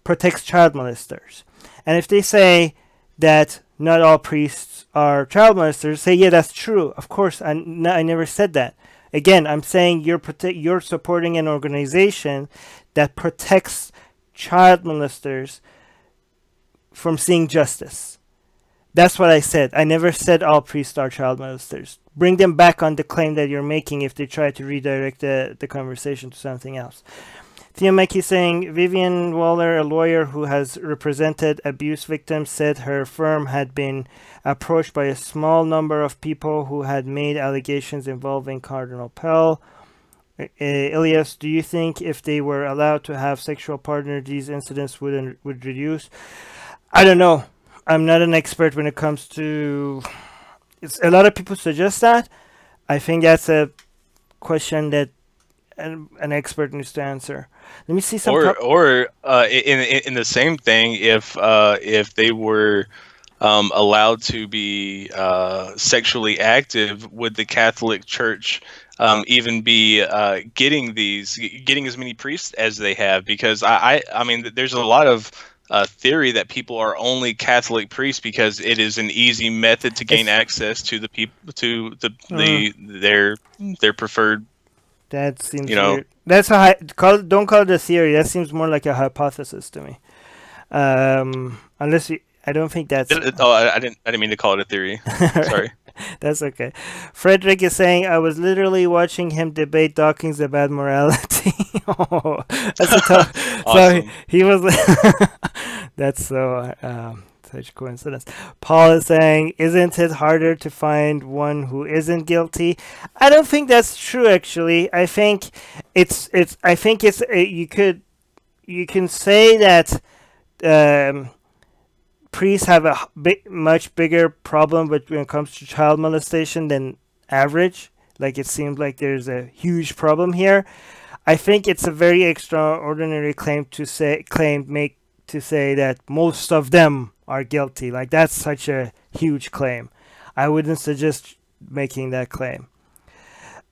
protects child molesters. And if they say that not all priests are child molesters, say, yeah, that's true. Of course, I never said that. Again, I'm saying you're supporting an organization that protects child molesters from seeing justice. That's what I said. I never said all priests are child molesters. Bring them back on the claim that you're making if they try to redirect the conversation to something else. Theo Mackie saying, Vivian Waller, a lawyer who has represented abuse victims, said her firm had been approached by a small number of people who had made allegations involving Cardinal Pell. Elias, do you think if they were allowed to have sexual partners, these incidents would reduce? I don't know. I'm not an expert when it comes to... a lot of people suggest that. I think that's a question that an expert needs to answer. Let me see some. Or in the same thing, if they were allowed to be sexually active, would the Catholic Church even be getting as many priests as they have? Because I mean, there's a lot of theory that people are only Catholic priests because it is an easy method to gain access to the people their preferred. That seems weird. That's don't call it a theory. That seems more like a hypothesis to me. Unless I don't think that's. I didn't mean to call it a theory. Sorry. That's okay. Frederick is saying, I was literally watching him debate Dawkins about morality. Oh, that's a tough. Awesome. So he was. That's so. Such coincidence. Paul is saying, isn't it harder to find one who isn't guilty? I don't think that's true, actually. I think you can say that priests have a much bigger problem when it comes to child molestation than average. Like, it seems like there's a huge problem here. I think it's a very extraordinary claim to say that most of them are guilty. Like, that's such a huge claim. I wouldn't suggest making that claim.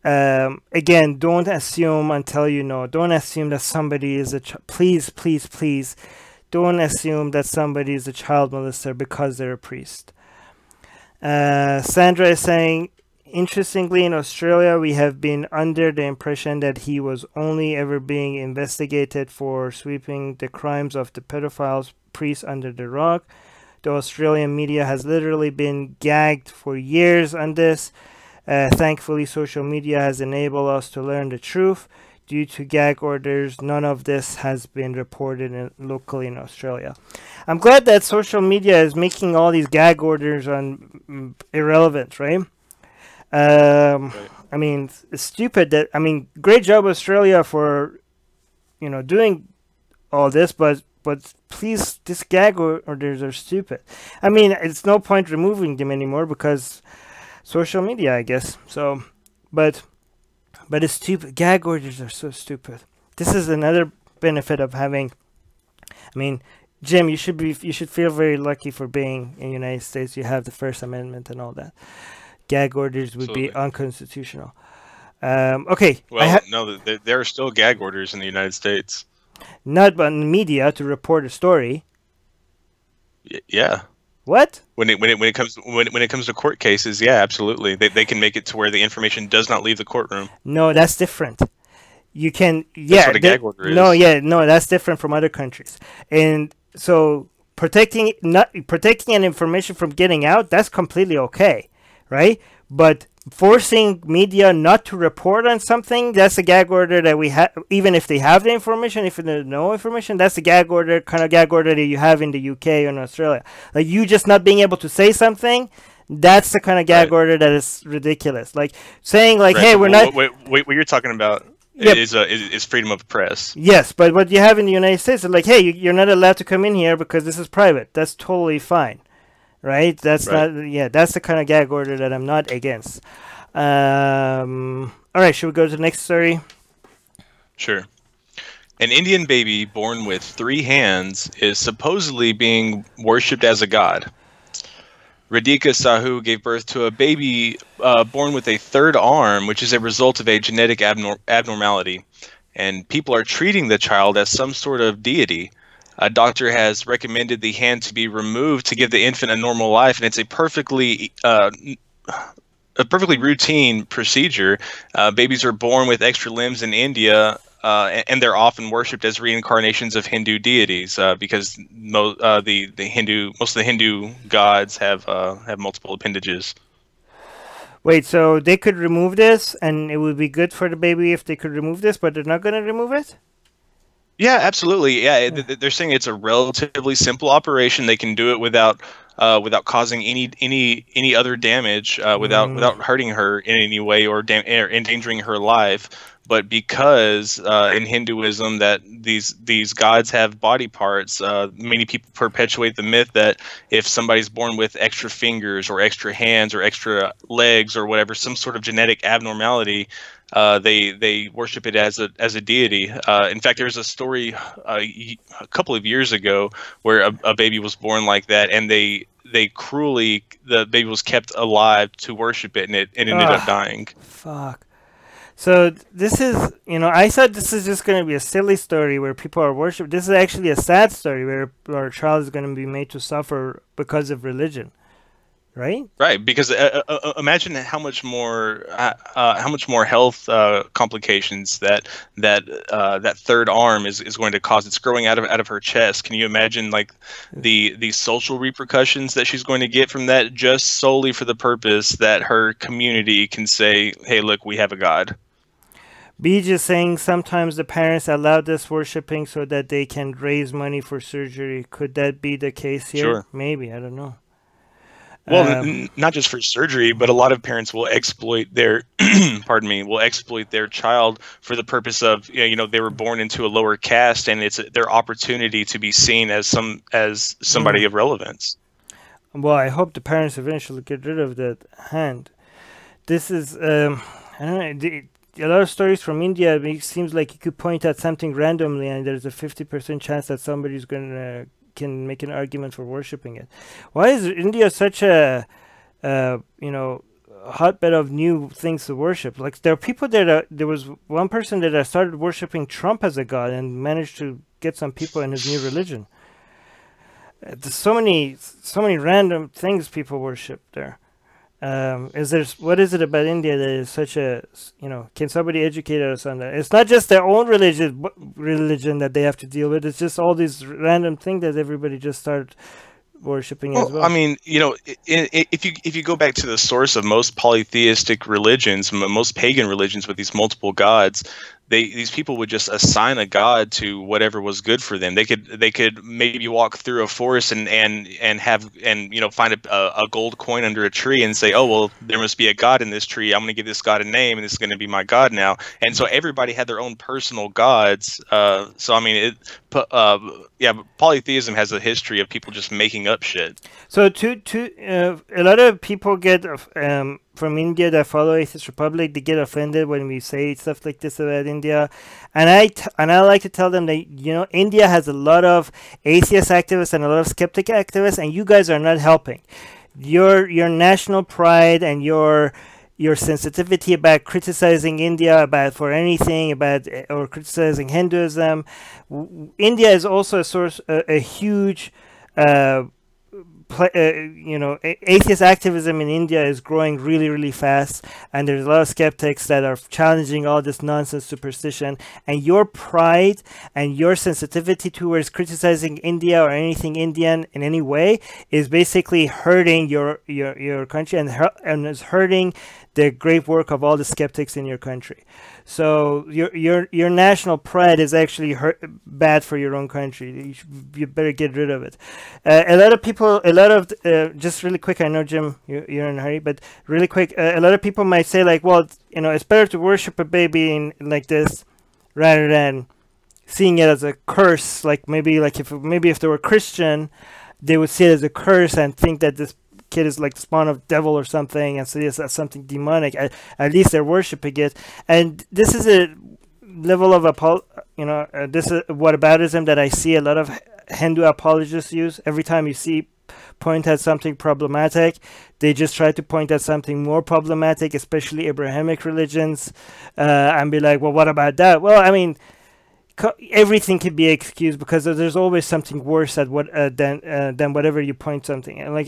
Again, don't assume until you know. Don't assume that somebody is a please, please, please. Don't assume that somebody is a child molester because they're a priest. Sandra is saying, interestingly, in Australia, we have been under the impression that he was only ever being investigated for sweeping the crimes of the pedophiles priests under the rug. The Australian media has literally been gagged for years on this. Thankfully, social media has enabled us to learn the truth. Due to gag orders, none of this has been reported locally in Australia. I'm glad that social media is making all these gag orders on irrelevant, right? I mean, it's stupid that, I mean, great job Australia for, doing all this, but please, this gag orders are stupid. I mean, it's no point removing them anymore because social media, I guess. So, but it's stupid. Gag orders are so stupid. This is another benefit of having, I mean, Jim, you should feel very lucky for being in the United States. You have the First Amendment and all that. Gag orders would be unconstitutional. Okay. Well, no, there are still gag orders in the United States. Not on the media to report a story. Yeah. What? When it comes to court cases, yeah, absolutely. They can make it to where the information does not leave the courtroom. No, that's different. You can, that's what a gag order is. No, that's different from other countries. And so protecting an information from getting out, that's completely okay, right? But forcing media not to report on something, that's a gag order that we have. Even if they have the information, if there's no information, that's a gag order, kind of gag order that you have in the UK and Australia. Like you just not being able to say something, that's the kind of gag order that is ridiculous. Like saying like, hey, we're not. What you're talking about is freedom of press. Yes, but what you have in the United States is like, hey, you're not allowed to come in here because this is private. That's totally fine. Right? That's not, that's the kind of gag order that I'm not against. All right, should we go to the next story? Sure. An Indian baby born with 3 hands is supposedly being worshipped as a god. Radhika Sahu gave birth to a baby born with a 3rd arm, which is a result of a genetic abnormality. And people are treating the child as some sort of deity. A doctor has recommended the hand to be removed to give the infant a normal life, and it's a perfectly routine procedure. Babies are born with extra limbs in India, and they're often worshipped as reincarnations of Hindu deities because most of the Hindu gods have multiple appendages. Wait, so they could remove this, and it would be good for the baby if they could remove this, but they're not going to remove it? Yeah, absolutely. Yeah, they're saying it's a relatively simple operation. They can do it without causing any other damage, without hurting her in any way or endangering her life. But because in Hinduism that these gods have body parts, many people perpetuate the myth that if somebody's born with extra fingers or extra hands or extra legs or whatever, some sort of genetic abnormality, they worship it as a deity. In fact, there's a story a couple of years ago where a baby was born like that, and the baby was kept alive to worship it, and it ended up dying. Fuck. So this is, I thought this is just going to be a silly story where people are worshipped. This is actually a sad story where our child is going to be made to suffer because of religion. Right. Right, because imagine how much more health complications that 3rd arm is going to cause. It's growing out of her chest. Can you imagine like the social repercussions that she's going to get from that, just solely for the purpose that her community can say, "Hey, look, we have a god." Beej is saying sometimes the parents allow this worshipping so that they can raise money for surgery. Could that be the case here? Sure. Maybe, I don't know. Well, not just for surgery, but a lot of parents will exploit their, will exploit their child for the purpose of, they were born into a lower caste, and it's their opportunity to be seen as somebody of relevance. Well, I hope the parents eventually get rid of that hand. This is, I don't know, a lot of stories from India, it seems like you could point at something randomly, and there's a 50% chance that somebody's can make an argument for worshipping it. Why is India such a hotbed of new things to worship. Like there are people there was one person that started worshiping Trump as a god and managed to get some people in his new religion. There's so many random things people worship there. What is it about India that is such a, can somebody educate us on that? It's not just their own religion that they have to deal with. It's just all these random things that everybody just started worshipping as well. I mean, if you go back to the source of most polytheistic religions, most pagan religions with these multiple gods, these people would just assign a god to whatever was good for them. They could maybe walk through a forest and find a gold coin under a tree and say, oh well, there must be a god in this tree. I'm going to give this god a name, and this is going to be my god now. And so everybody had their own personal gods. So I mean, polytheism has a history of people just making up shit. So a lot of people get from India that follow Atheist Republic, they get offended when we say stuff like this about India, and I like to tell them that India has a lot of atheist activists and a lot of skeptic activists, and you guys are not helping. Your national pride and your sensitivity about criticizing India or criticizing Hinduism. India is also a source, a huge. Atheist activism in India is growing really, really fast, and there's a lot of skeptics that are challenging all this nonsense superstition. And your pride and your sensitivity towards criticizing India or anything Indian in any way is basically hurting your country and is hurting the great work of all the skeptics in your country. So your national pride is actually bad for your own country. You better get rid of it. Just really quick, I know Jim, you're in a hurry, but really quick, a lot of people might say like, well, it's better to worship a baby like this rather than seeing it as a curse. Like maybe if they were Christian, they would see it as a curse and think that this kid is like the spawn of devil or something, and so it's something demonic. At least they're worshiping it, and this is a level of this is whataboutism that I see a lot of Hindu apologists use. Every time you point at something problematic, they just try to point at something more problematic, especially Abrahamic religions, and be like, well, what about that? Well, I mean, everything can be excused because there's always something worse than whatever you point something at. Like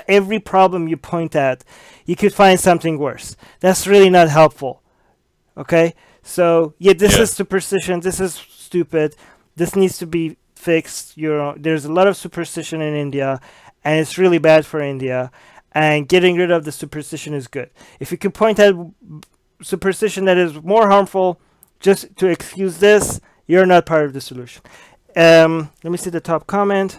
every problem you point at, you could find something worse. That's really not helpful. Okay, so this is superstition. This is stupid. This needs to be fixed. There's a lot of superstition in India, and it's really bad for India. And getting rid of the superstition is good. If you could point at superstition that is more harmful, just to excuse this, you're not part of the solution. Let me see the top comment.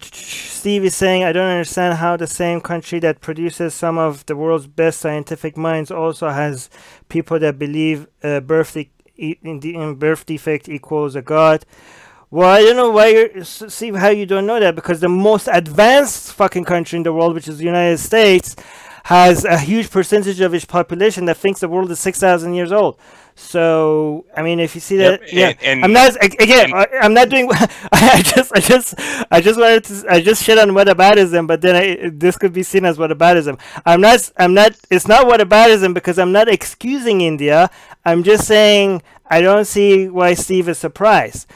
Steve is saying, I don't understand how the same country that produces some of the world's best scientific minds also has people that believe birth defect equals a god. Well, I don't know why see how you don't know that, because the most advanced fucking country in the world, which is the United States, has a huge percentage of its population that thinks the world is 6,000 years old. So, I mean, if you see that, I'm not doing. I just shit on whataboutism, but then this could be seen as whataboutism. It's not whataboutism because I'm not excusing India. I'm just saying I don't see why Steve is surprised.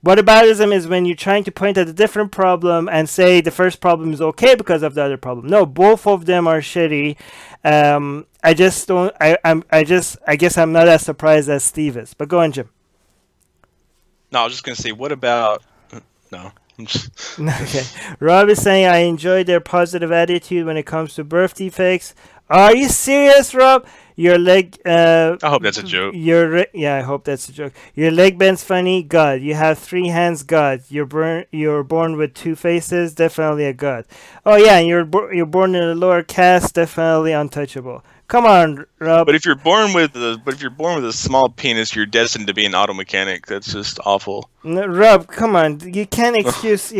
Whataboutism is when you're trying to point at a different problem and say the first problem is okay because of the other problem. No, both of them are shitty. I guess I'm not as surprised as Steve is. But go on, Jim. No, I was just gonna say, what about no? Okay. Rob is saying, I enjoy their positive attitude when it comes to birth defects. Are you serious, Rob? Your leg. I hope that's a joke. I hope that's a joke. Your leg bends funny. God. You have 3 hands. God. You're born with 2 faces. Definitely a god. Oh yeah, and you're born in a lower caste. Definitely untouchable. Come on, Rob. But if you're born with a small penis, you're destined to be an auto mechanic. That's just awful. No, Rob, come on. You can't excuse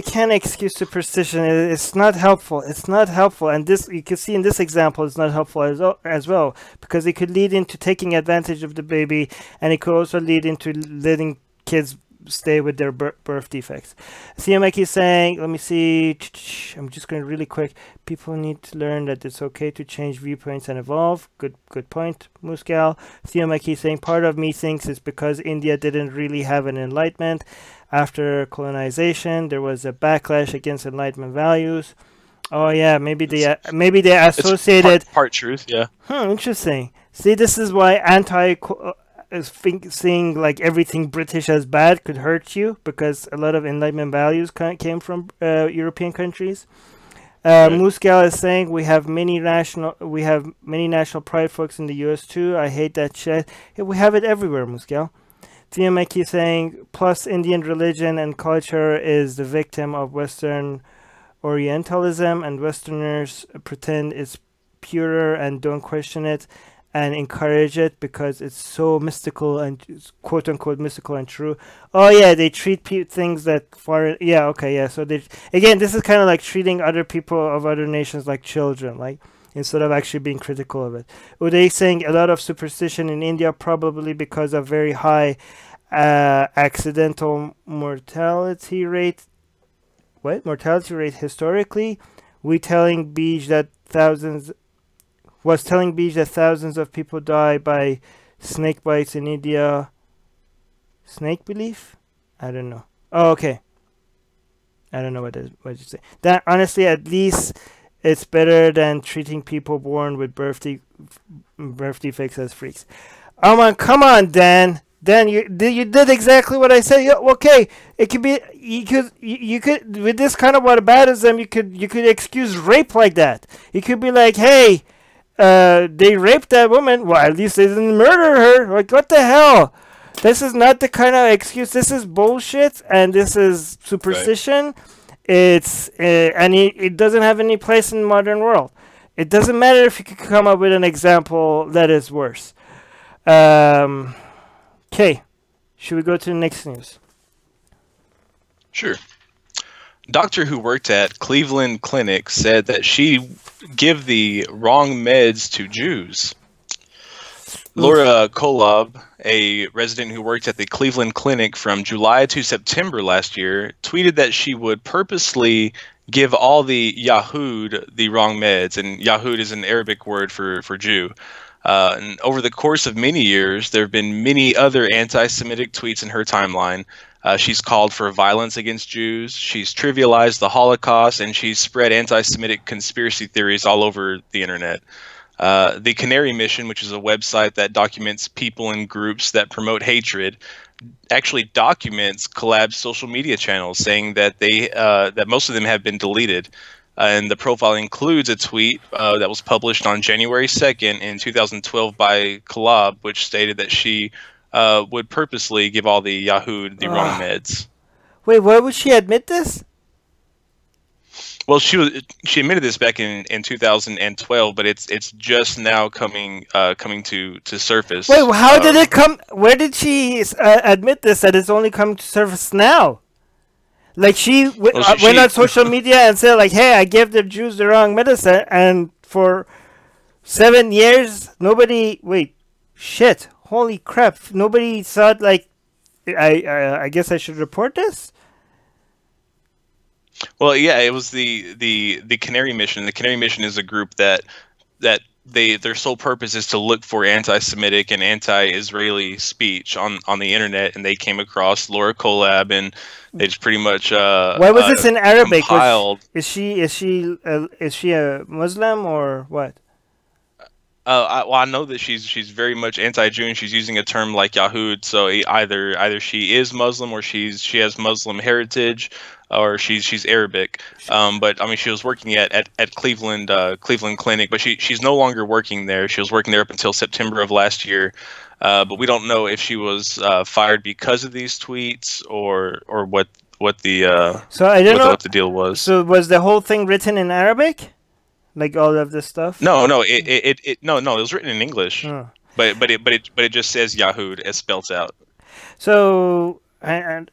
superstition. It's not helpful. It's not helpful. And this, you can see in this example, it's not helpful as well, because it could lead into taking advantage of the baby, and it could also lead into letting kids stay with their birth defects. CMX is saying, let me see. I'm just going really quick. People need to learn that it's okay to change viewpoints and evolve. Good point, Muscal. CMX is saying, part of me thinks it's because India didn't really have an enlightenment. After colonization, there was a backlash against enlightenment values. Oh yeah, maybe they associated part truth. Yeah. Interesting. See, this is why seeing like everything British as bad could hurt you, because a lot of Enlightenment values came from European countries. Muscal is saying we have many national pride folks in the U.S. too. I hate that shit. Yeah, we have it everywhere, Muscal. TMX is saying plus Indian religion and culture is the victim of Western Orientalism, and Westerners pretend it's purer and don't question it and encourage it because it's so mystical and quote-unquote mystical and true. Oh yeah, they treat things that foreign. Yeah, okay, yeah. So they, again, this is kind of like treating other people of other nations like children, like instead of actually being critical of it. Uday saying a lot of superstition in India probably because of very high accidental mortality rate. What? Mortality rate historically? telling Beej that thousands of people die by snake bites in India. Snake belief? I don't know. Oh, okay. I don't know what you say. That honestly, at least it's better than treating people born with birth defects as freaks. Oh man, come on, Dan. Dan, you did exactly what I said. Yeah, okay, it could be you could with this kind of whataboutism, you could excuse rape like that. You could be like, hey, they raped that woman. Well, at least they didn't murder her. Like, what the hell? This is not the kind of excuse. This is bullshit, and this is superstition. Right. It's and it doesn't have any place in the modern world. It doesn't matter if you could come up with an example that is worse. Okay, should we go to the next news? Sure. Doctor who worked at Cleveland Clinic said that she give the wrong meds to Jews. Laura Kolob, a resident who worked at the Cleveland Clinic from July to September last year, tweeted that she would purposely give all the Yahud the wrong meds, and Yahud is an Arabic word for Jew. And over the course of many years, there have been many other anti-Semitic tweets in her timeline. She's called for violence against Jews, she's trivialized the Holocaust, and she's spread anti-Semitic conspiracy theories all over the internet. The Canary Mission, which is a website that documents people and groups that promote hatred, actually documents Collab's social media channels, saying that that most of them have been deleted. And the profile includes a tweet that was published on January 2nd in 2012 by Collab, which stated that she would purposely give all the Yahud the wrong meds. Wait, why would she admit this? Well, she admitted this back in 2012, but it's just now coming to surface. Wait, how did it come? Where did she admit this? That it's only coming to surface now? Like she went on social media and said like, "Hey, I gave the Jews the wrong medicine," and for 7 years, nobody. Wait, shit! Holy crap! Nobody thought like, I guess I should report this. Well, yeah, it was the Canary Mission. The Canary Mission is a group that their sole purpose is to look for anti-Semitic and anti-Israeli speech on the internet, and they came across Laura Kolob, and they just pretty much why was this in Arabic? Is she a Muslim or what? I know that she's very much anti-Jew, and she's using a term like Yahud. So either she is Muslim, or she has Muslim heritage, or she's Arabic. But I mean, she was working at Cleveland Clinic, but she's no longer working there. She was working there up until September of last year. But we don't know if she was fired because of these tweets or what the so I don't know what the deal was. So was the whole thing written in Arabic? Like all of this stuff? No, it was written in English. Oh. But it just says Yahud as spelt out. So I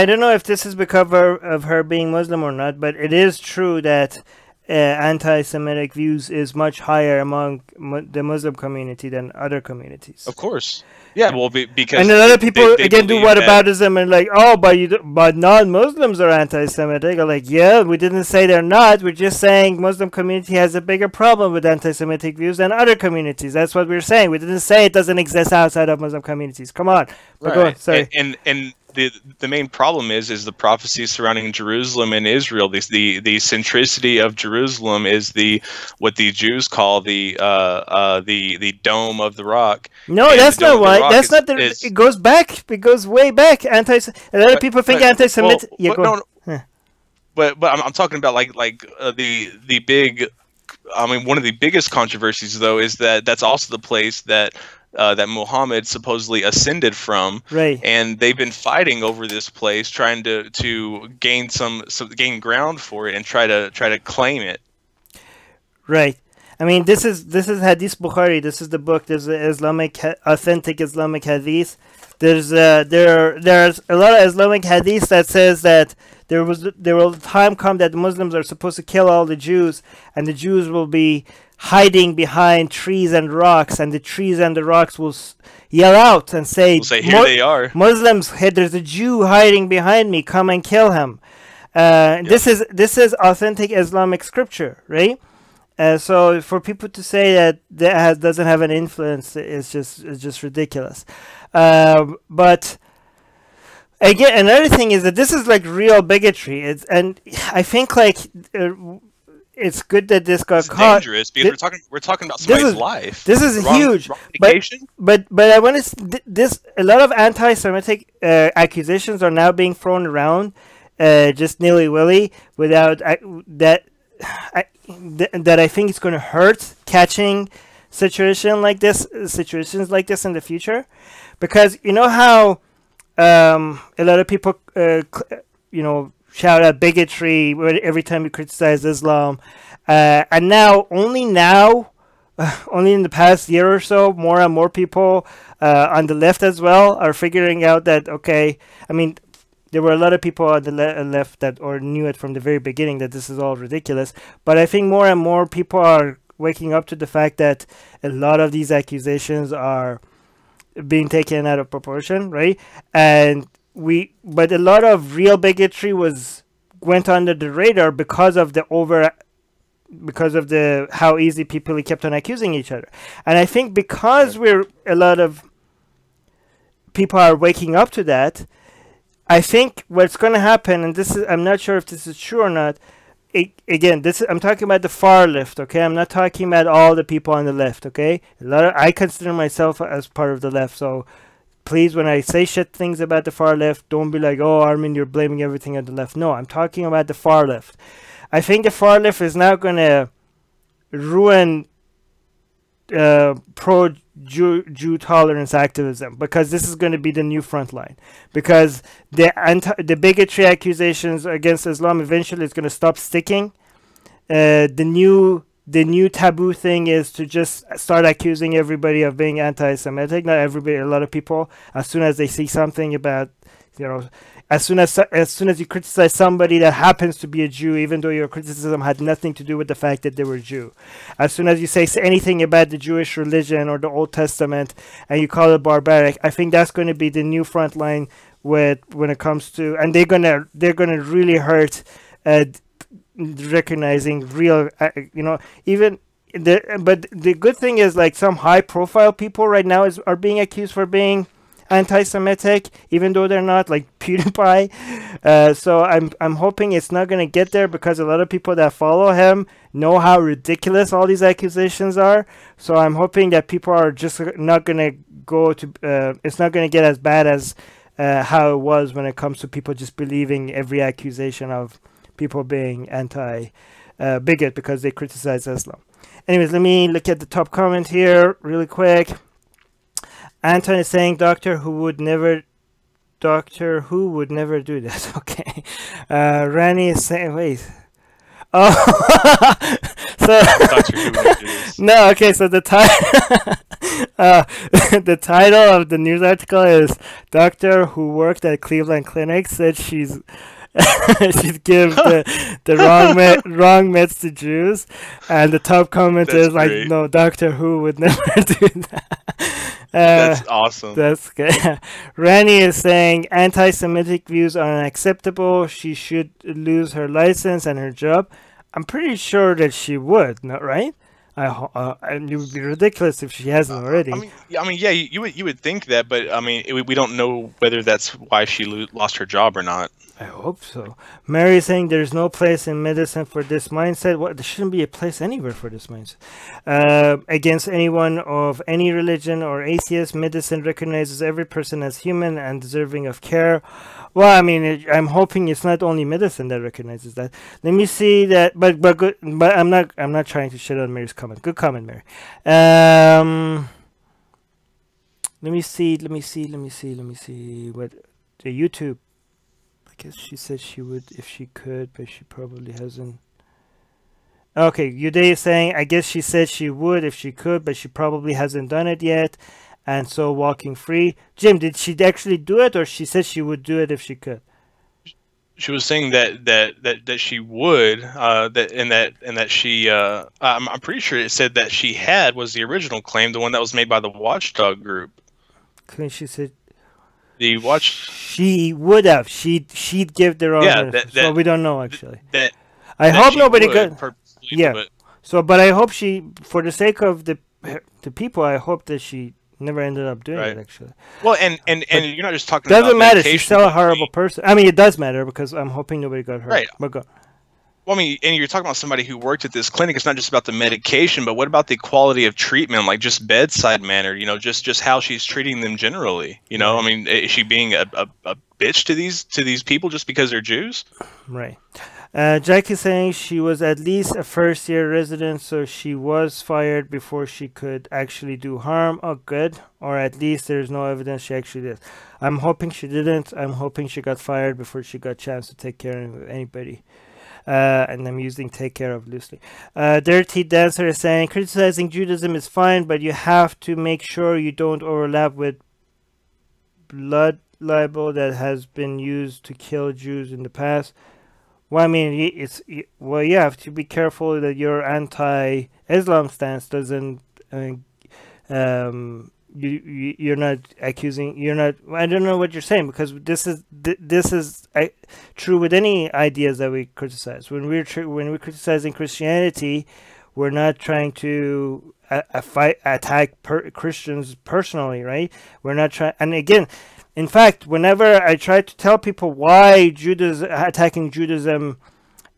don't know if this is because of her being Muslim or not, but it is true that anti-Semitic views is much higher among the Muslim community than other communities. Of course. Yeah, well, because and a lot of people they again do whataboutism and like, oh, but non-Muslims are anti-Semitic. I'm like, yeah, we didn't say they're not. We're just saying Muslim community has a bigger problem with anti-Semitic views than other communities. That's what we're saying. We didn't say it doesn't exist outside of Muslim communities. Come on. Right. Go on. Sorry. And the main problem is the prophecies surrounding Jerusalem and Israel. The centricity of Jerusalem is what the Jews call the dome of the rock. No, that's not why. That's not the. It goes back. It goes way back. A lot of people think anti-Semitic. Well, yeah, go. But I'm talking about like the big. I mean, one of the biggest controversies though is that's also the place that Muhammad supposedly ascended from, right? And they've been fighting over this place, trying to gain gain ground for it and try to claim it. Right. I mean, this is Hadith Bukhari. This is the book. There's authentic Islamic Hadith. There's a lot of Islamic Hadith that says that there will time come that the Muslims are supposed to kill all the Jews, and the Jews will be hiding behind trees and rocks, and the trees and the rocks will yell out and say, here they are. Muslims, hey, there's a Jew hiding behind me, come and kill him. This is authentic Islamic scripture, right? So for people to say that doesn't have an influence is just ridiculous. But again, another thing is that this is like real bigotry. And I think like it's good that this got caught. Dangerous because we're talking about somebody's life. This is huge. But I want to a lot of anti-Semitic accusations are now being thrown around just nilly-willy without that I think it's going to hurt catching situations like this in the future, because you know how a lot of people shout out bigotry every time you criticize Islam, and only in the past year or so, more and more people on the left as well are figuring out that, okay, I mean, there were a lot of people on the left that knew it from the very beginning that this is all ridiculous, but I think more and more people are waking up to the fact that a lot of these accusations are being taken out of proportion, right? But a lot of real bigotry went under the radar because of how easy people kept on accusing each other. And I think because a lot of people are waking up to that, I think what's going to happen, and I'm not sure if this is true or not. I'm talking about the far left, okay? I'm not talking about all the people on the left, okay? I consider myself as part of the left, so please, when I say shit things about the far left, don't be like, oh, Armin, you're blaming everything on the left. No, I'm talking about the far left. I think the far left is now going to ruin pro-Jew tolerance activism, because this is going to be the new front line. Because the bigotry accusations against Islam eventually is going to stop sticking. The new taboo thing is to just start accusing everybody of being anti-Semitic. Not everybody, a lot of people, as soon as they see something about, as soon as you criticize somebody that happens to be a Jew, even though your criticism had nothing to do with the fact that they were Jew, as soon as you say anything about the Jewish religion or the Old Testament and you call it barbaric, I think that's going to be the new front line when it comes to, and they're gonna really hurt recognizing real, but the good thing is, like, some high-profile people right now are being accused for being anti-Semitic, even though they're not, like PewDiePie. So I'm hoping it's not going to get there, because a lot of people that follow him know how ridiculous all these accusations are. So I'm hoping that people are just not going to go to it's not going to get as bad as how it was when it comes to people just believing every accusation of people being anti-bigot because they criticize Islam. Anyways, let me look at the top comment here really quick. Anton is saying Doctor Who would never do that. Okay. Rani is saying, wait. Oh, so no. Okay, so the title, the title of the news article is Doctor Who worked at Cleveland Clinic said she's She'd give the wrong meds to Jews, and the top comment is like, "No, Doctor Who would never do that." That's awesome. That's good. Rani is saying anti-Semitic views are unacceptable. She should lose her license and her job. I'm pretty sure that she would, not right? And it would be ridiculous if she hasn't already. I mean, yeah, you would think that, but I mean, we don't know whether that's why she lost her job or not. I hope so. Mary is saying there's no place in medicine for this mindset. There shouldn't be a place anywhere for this mindset. Against anyone of any religion or atheist, medicine recognizes every person as human and deserving of care. Well, I mean, I'm hoping it's not only medicine that recognizes that. Let me see that, but good. But I'm not trying to shit on Mary's comment. Good comment, Mary. Let me see what the YouTube. I guess she said she would if she could, but she probably hasn't. Okay, Uday is saying, I guess she said she would if she could, but she probably hasn't done it yet, and so walking free. Jim, did she actually do it, or she said she would do it if she could? She was saying that she would, that she. I'm pretty sure it said that she was the original claim, the one that was made by the Watchdog group. She said. She would have. She'd give their own. Yeah, so we don't know actually. I hope nobody got. Yeah. But but I hope she, for the sake of the people, I hope that she never ended up doing it actually. Well, and you're not just talking. Doesn't matter. She's still a horrible person. I mean, it does matter because I'm hoping nobody got hurt. Right. But go. Well, I mean, and you're talking about somebody who worked at this clinic. It's not just about the medication, but what about the quality of treatment, like just bedside manner, just how she's treating them generally. I mean, is she being a bitch to these people just because they're Jews? Right. Jack is saying she was at least a first-year resident, so she was fired before she could actually do harm. Oh, good. Or at least there's no evidence she actually did. I'm hoping she didn't. I'm hoping she got fired before she got a chance to take care of anybody. And I'm using take care of loosely. Dirty Dancer is saying criticizing Judaism is fine, but you have to make sure you don't overlap with blood libel that has been used to kill Jews in the past. Well, I mean, you have to be careful that your anti-Islam stance doesn't. You're not accusing. You're not. I don't know what you're saying because this is true with any ideas that we criticize. When we're criticizing Christianity, we're not trying to attack Christians personally, right? We're not trying. And again, in fact, whenever I try to tell people why attacking Judaism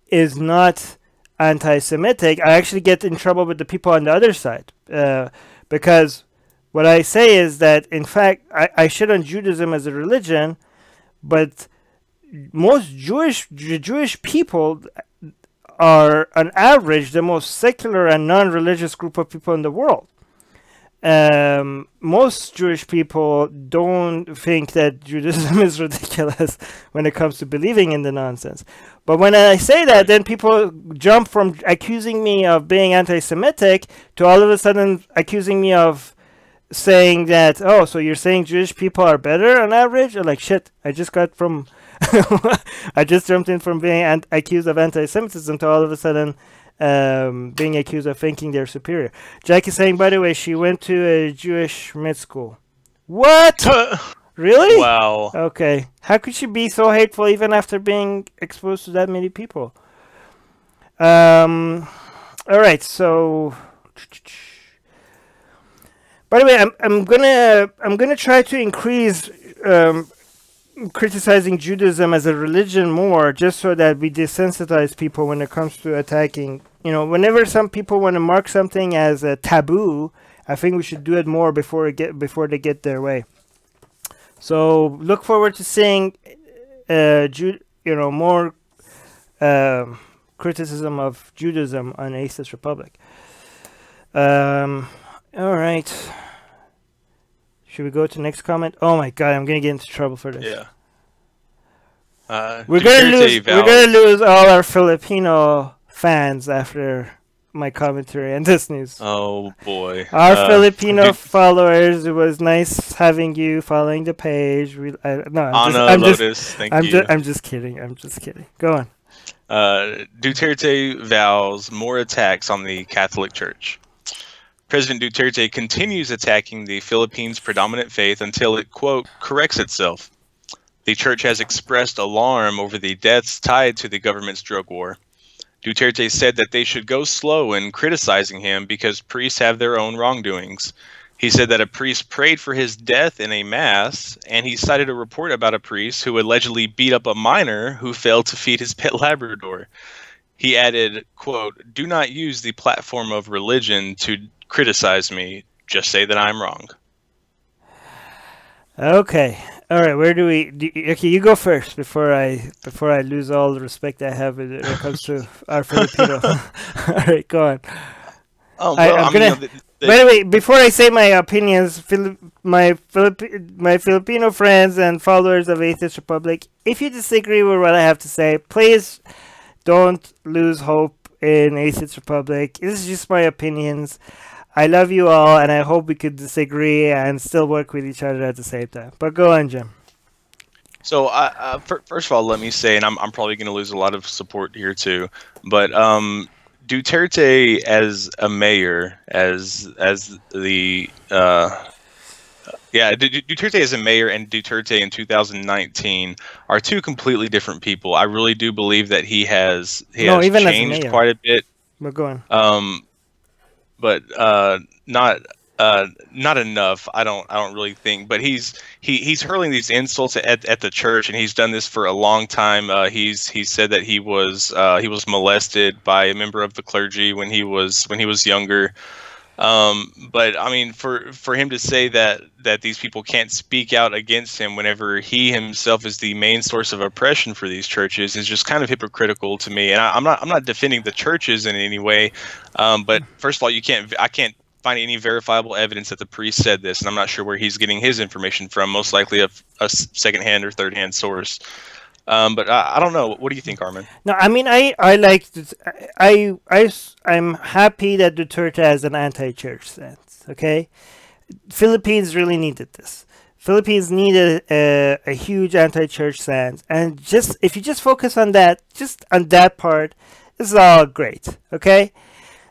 is not anti-Semitic, I actually get in trouble with the people on the other side because. What I say is that, in fact, I shit on Judaism as a religion, but most Jewish people are, on average, the most secular and non-religious group of people in the world. Most Jewish people don't think that Judaism is ridiculous when it comes to believing in the nonsense. But when I say that, then people jump from accusing me of being anti-Semitic to all of a sudden accusing me of saying that, oh, so you're saying Jewish people are better on average? I'm like, shit, I just got from, I just jumped in from being accused of anti-Semitism to all of a sudden being accused of thinking they're superior. Jack is saying, by the way, she went to a Jewish mid school. What? Really? Wow. Okay. How could she be so hateful even after being exposed to that many people? All right, so... By the way, I'm gonna try to increase criticizing Judaism as a religion more, just so that we desensitize people when it comes to attacking. Whenever some people want to mark something as a taboo, I think we should do it more before they get their way. So look forward to seeing, more criticism of Judaism on Atheist Republic. All right. Should we go to the next comment? Oh my god, I'm gonna get into trouble for this. Yeah. We're gonna lose all our Filipino fans after my commentary on this news. Oh boy. Our Filipino followers, it was nice having you following the page. I'm just kidding. I'm just kidding. Go on. Duterte vows more attacks on the Catholic Church. President Duterte continues attacking the Philippines' predominant faith until it, quote, corrects itself. The church has expressed alarm over the deaths tied to the government's drug war. Duterte said that they should go slow in criticizing him because priests have their own wrongdoings. He said that a priest prayed for his death in a mass, and he cited a report about a priest who allegedly beat up a minor who failed to feed his pet Labrador. He added, quote, do not use the platform of religion to criticize me. Just say that I'm wrong. Okay. All right. Where do we? Okay, you go first before I lose all the respect I have when it comes to our Filipino. All right, go on. Oh, well, by the way, before I say my opinions, my Filipino friends and followers of Atheist Republic, if you disagree with what I have to say, please don't lose hope in Atheist Republic. This is just my opinions. I love you all, and I hope we could disagree and still work with each other at the same time. But go on, Jim. So, first of all, let me say, and I'm probably going to lose a lot of support here too, but Duterte as a mayor, Duterte as a mayor and Duterte in 2019 are two completely different people. I really do believe that he has changed quite a bit. But go on. But not enough. I don't really think. But he's hurling these insults at the church, and he's done this for a long time. He said that he was molested by a member of the clergy when he was younger. But I mean, for him to say that these people can't speak out against him whenever he himself is the main source of oppression for these churches is just kind of hypocritical to me. And I'm not defending the churches in any way. But first of all, I can't find any verifiable evidence that the priest said this, and I'm not sure where he's getting his information from. Most likely a secondhand or third-hand source. But I don't know. What do you think, Armin? No, I mean, I'm happy that Duterte has an anti-church stance. Okay, Philippines really needed this. Philippines needed a huge anti-church stance, and if you just focus on that, just on that part, this is all great. Okay,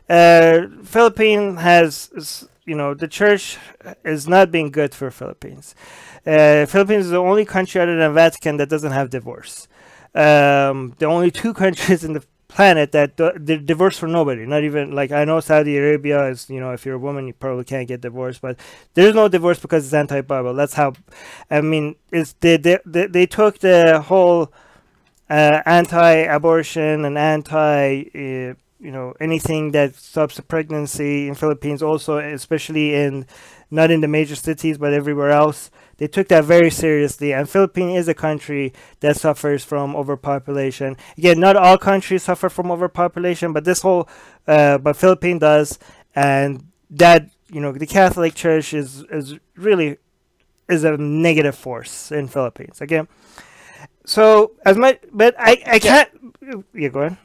Philippines has, the church is not being good for Philippines. Philippines is the only country other than Vatican that doesn't have divorce. The only two countries in the planet that divorce for nobody. Not even, like, I know Saudi Arabia is, if you're a woman, you probably can't get divorced, but there's no divorce because it's anti-Bible. That's how, I mean, they took the whole anti-abortion and anything that stops the pregnancy in Philippines, also, especially not in the major cities, but everywhere else. They took that very seriously, and Philippines is a country that suffers from overpopulation. Again, not all countries suffer from overpopulation, but but Philippines does, and that, the Catholic Church is really a negative force in Philippines. Okay, so but I can't. Yeah, go ahead.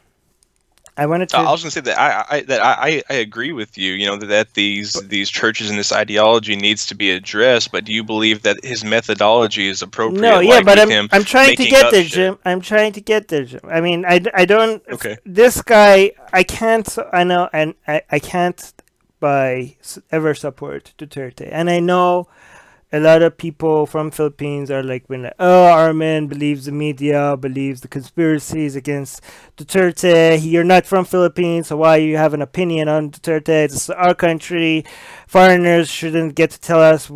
I was going to say that I agree with you. That these churches and this ideology needs to be addressed. But do you believe that his methodology is appropriate? No, yeah, but I'm trying to get there, Jim. I'm trying to get there, Jim. I mean, I don't. Okay. This guy, I can't. I know, and I can't ever support Duterte, and I know a lot of people from Philippines are like, Armin believes the media, believes the conspiracies against Duterte. You're not from Philippines, so why you have an opinion on Duterte? This is our country. Foreigners shouldn't get to tell us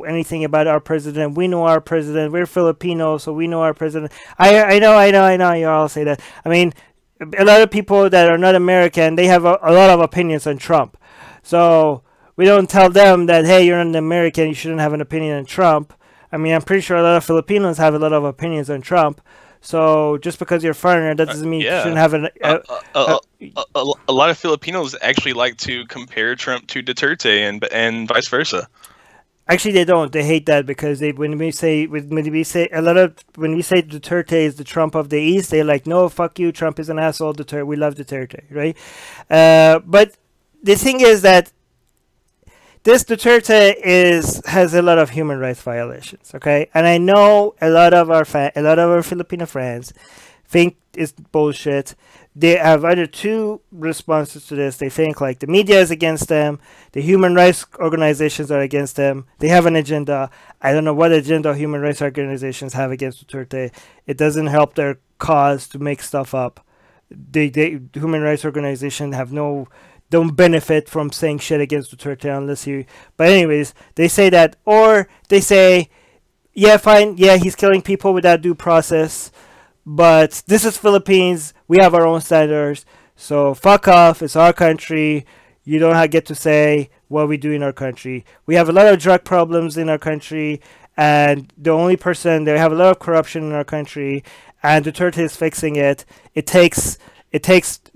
anything about our president. We know our president. We're Filipino, so we know our president. I know. You all say that. I mean, a lot of people that are not American, they have a lot of opinions on Trump. So we don't tell them that, hey, you're an American, you shouldn't have an opinion on Trump. I mean, I'm pretty sure a lot of Filipinos have a lot of opinions on Trump. So just because you're a foreigner, that doesn't mean you shouldn't have a lot of Filipinos actually like to compare Trump to Duterte and vice versa. Actually, they don't. They hate that because when we say Duterte is the Trump of the East, they're like, no, fuck you, Trump is an asshole. Duterte, we love Duterte, right? But the thing is that this Duterte has a lot of human rights violations, okay? And I know a lot of our Filipino friends think it's bullshit. They have either two responses to this. They think like the media is against them, the human rights organizations are against them. They have an agenda. I don't know what agenda human rights organizations have against Duterte. It doesn't help their cause to make stuff up. They human rights organizations don't benefit from saying shit against Duterte unless you. But anyways, they say that, or they say, yeah, fine, yeah, he's killing people without due process. But this is Philippines. We have our own standards. So fuck off. It's our country. You don't get to say what we do in our country. We have a lot of drug problems in our country. And they have a lot of corruption in our country. And Duterte is fixing it. It takes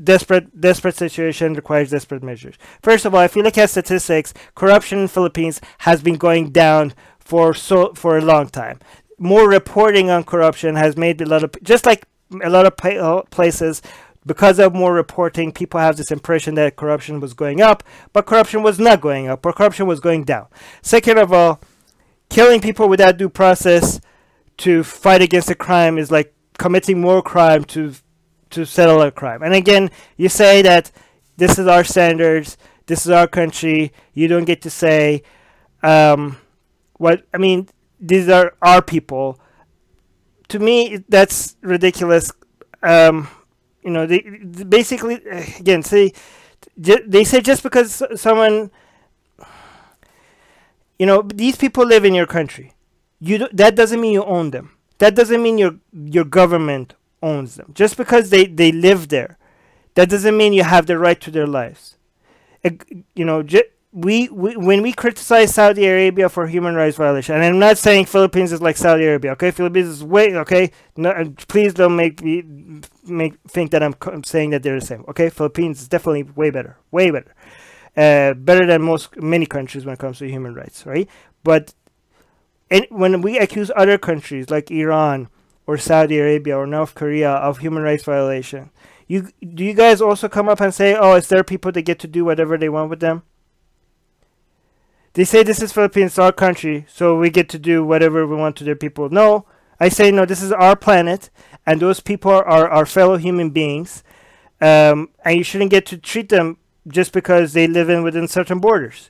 desperate situation requires desperate measures. First of all, if you look at statistics, corruption in the Philippines has been going down for a long time. More reporting on corruption has made a lot of places, because of more reporting, people have this impression that corruption was going up, but corruption was not going up, or corruption was going down. Second of all, killing people without due process to fight against a crime is like committing more crime to settle a crime. And again, you say that this is our standards, this is our country, you don't get to say these are our people. To me, that's ridiculous. They basically, again, they say just because someone, these people live in your country, that doesn't mean you own them. That doesn't mean your government owns them. Just because they live there, that doesn't mean you have the right to their lives. When we criticize Saudi Arabia for human rights violation, and I'm not saying Philippines is like Saudi Arabia, okay? Philippines is no, please don't make me think that I'm saying that they're the same, okay? Philippines is definitely way better, better than many countries when it comes to human rights, right? But when we accuse other countries like Iran or Saudi Arabia or North Korea of human rights violation, do you guys also come up and say, oh, it's their people, they get to do whatever they want with them? They say this is Philippines, our country, so we get to do whatever we want to their people. No, I say no, this is our planet, and those people are our fellow human beings, and you shouldn't get to treat them just because they live within certain borders.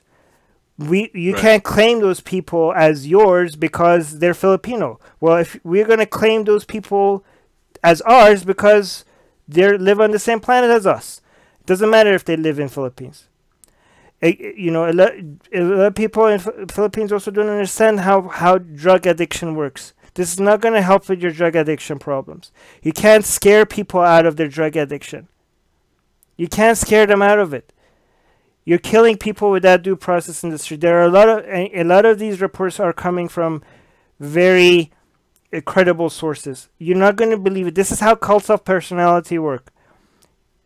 You can't claim those people as yours because they're Filipino. Well, if we're going to claim those people as ours because they live on the same planet as us, it doesn't matter if they live in Philippines. A lot of people in Philippines also don't understand how drug addiction works. This is not going to help with your drug addiction problems. You can't scare people out of their drug addiction. You can't scare them out of it. You're killing people without due process in the street. There are a lot of these reports are coming from very credible sources. You're not going to believe it. This is how cults of personality work.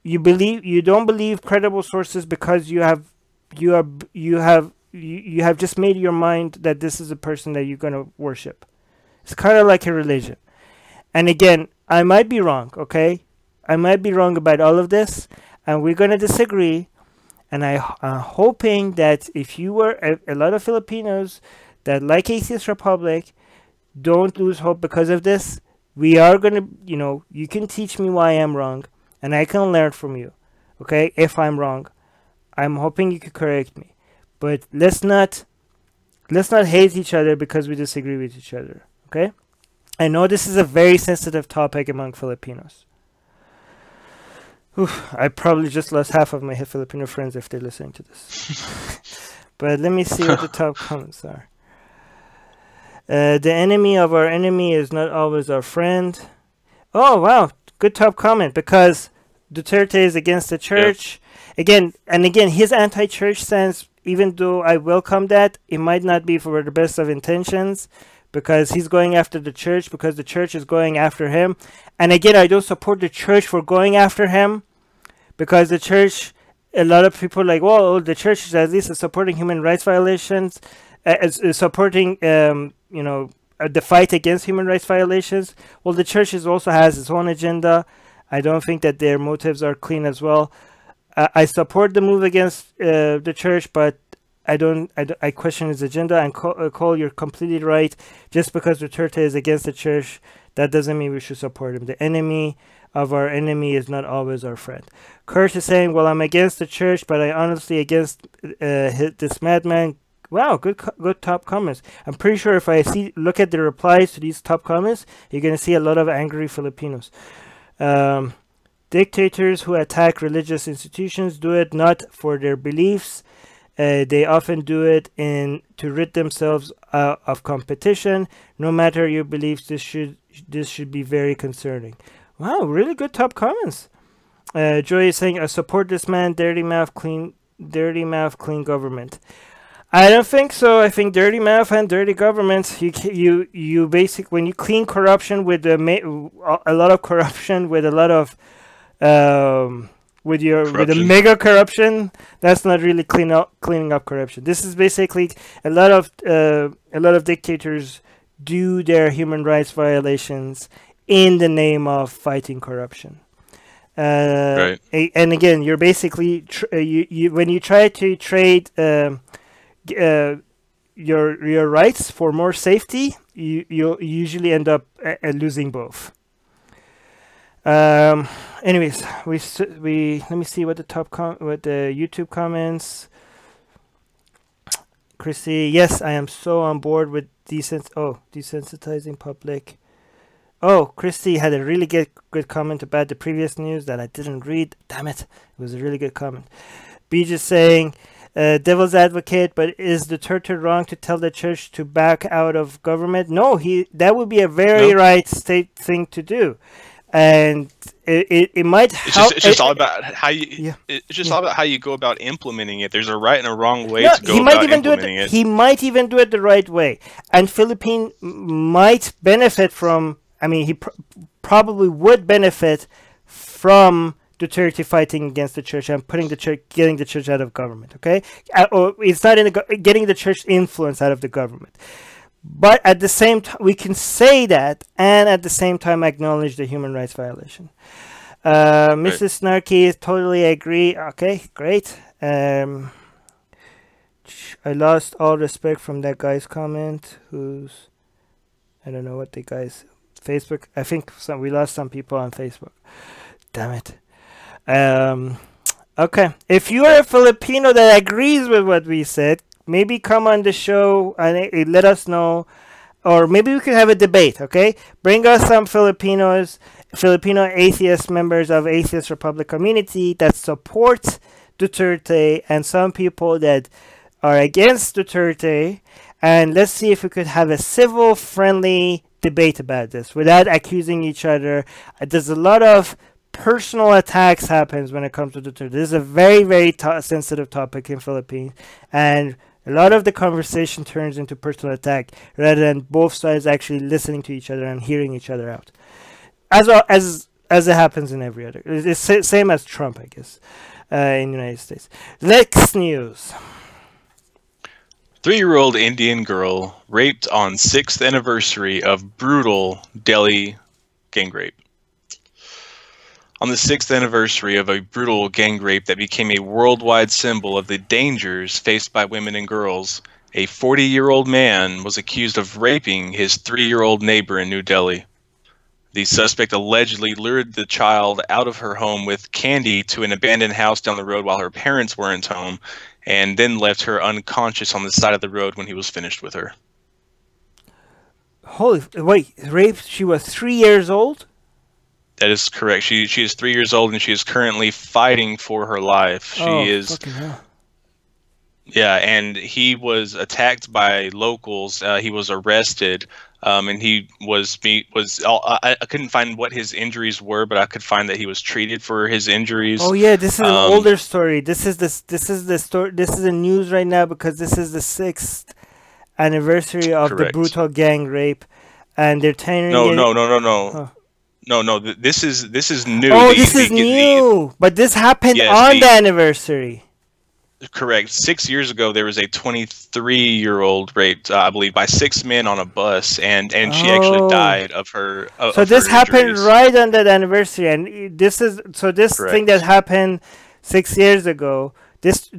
You don't believe credible sources because you have just made your mind that this is a person that you're going to worship. It's kind of like a religion. And again, I might be wrong, okay? I might be wrong about all of this, and we're going to disagree. And I'm hoping that if you were a lot of Filipinos that like Atheist Republic, don't lose hope because of this. We are going to, you can teach me why I'm wrong, and I can learn from you, okay, if I'm wrong. I'm hoping you could correct me, but let's not hate each other because we disagree with each other. Okay, I know this is a very sensitive topic among Filipinos. I probably just lost half of my Filipino friends if they're listening to this. But let me see what the top comments are. The enemy of our enemy is not always our friend. Oh wow, good top comment, because Duterte is against the church. Yep. Again, his anti-church stance, even though I welcome that, it might not be for the best of intentions, because he's going after the church, because the church is going after him. And again, I don't support the church for going after him, because the church, a lot of people are like, well, the church is at least supporting human rights violations. supporting the fight against human rights violations. Well, the church also has its own agenda. I don't think that their motives are clean as well. I support the move against the church, but I question his agenda. And Cole, you're completely right. Just because Duterte is against the church, that doesn't mean we should support him. The enemy of our enemy is not always our friend. Kurt is saying, well, I'm against the church, but I honestly against this madman. Wow, good top comments. I'm pretty sure if I look at the replies to these top comments, you're going to see a lot of angry Filipinos. Dictators who attack religious institutions do it not for their beliefs. They often do it to rid themselves of competition. No matter your beliefs, this should be very concerning. Wow, really good top comments. Joy is saying, I support this man. Dirty mouth, clean government. I don't think so. I think dirty mouth and dirty governments. You basically, when you clean corruption with a lot of corruption, with a lot of with a mega corruption, that's not really cleaning up corruption. This is basically a lot of dictators do their human rights violations in the name of fighting corruption. Right. And again, you're basically when you try to trade your rights for more safety, you usually end up losing both. Anyways, we let me see what the YouTube comments. Chrissy, yes, I am so on board with desensitizing public. Oh, Christy had a really good comment about the previous news that I didn't read. Damn it, it was a really good comment. B just saying, devil's advocate, but is Duterte wrong to tell the church to back out of government? No, that would be a very right state thing to do. And it might help. It's just all about how you. Yeah. It's just all about how you go about implementing it. There's a right and a wrong way to go about implementing it. He might even do it the right way, and Philippines might benefit from. I mean, he probably would benefit from Duterte fighting against the church and getting the church out of government. Okay, or it's not getting the church influence out of the government. But at the same time, we can say that, and at the same time acknowledge the human rights violation. Mrs. Snarky totally agree. Okay, great. I lost all respect from that guy's comment. I don't know what the guy's Facebook. I think we lost some people on Facebook. Damn it. Okay, if you are a Filipino that agrees with what we said, maybe come on the show and let us know, or maybe we could have a debate, okay? Bring us some Filipino atheist members of Atheist Republic community that support Duterte and some people that are against Duterte, and let's see if we could have a civil, friendly debate about this without accusing each other. There's a lot of personal attacks happens when it comes to Duterte. This is a very, very sensitive topic in Philippines, and a lot of the conversation turns into personal attack rather than both sides actually listening to each other and hearing each other out. As it happens in every other. It's same as Trump, I guess, in the United States. Next news. 3-year-old Indian girl raped on 6th anniversary of brutal Delhi gang rape. On the 6th anniversary of a brutal gang rape that became a worldwide symbol of the dangers faced by women and girls, a 40-year-old man was accused of raping his 3-year-old neighbor in New Delhi. The suspect allegedly lured the child out of her home with candy to an abandoned house down the road while her parents weren't home, and then left her unconscious on the side of the road when he was finished with her. Wait, raped? She was 3 years old? That is correct. She is 3 years old and she is currently fighting for her life. Fucking hell. Yeah, and he was attacked by locals. He was arrested, and he I couldn't find what his injuries were, but I could find that he was treated for his injuries. Oh yeah, this is an older story. This is the story. This is the news right now because this is the 6th anniversary of the brutal gang rape, and they're turning. No. No, this is new. Oh, this is new. But this happened on the anniversary. correct. 6 years ago, there was a 23-year-old raped, I believe, by 6 men on a bus, and she actually died of her. So this happened right on that anniversary, and this Correct. thing that happened 6 years ago. This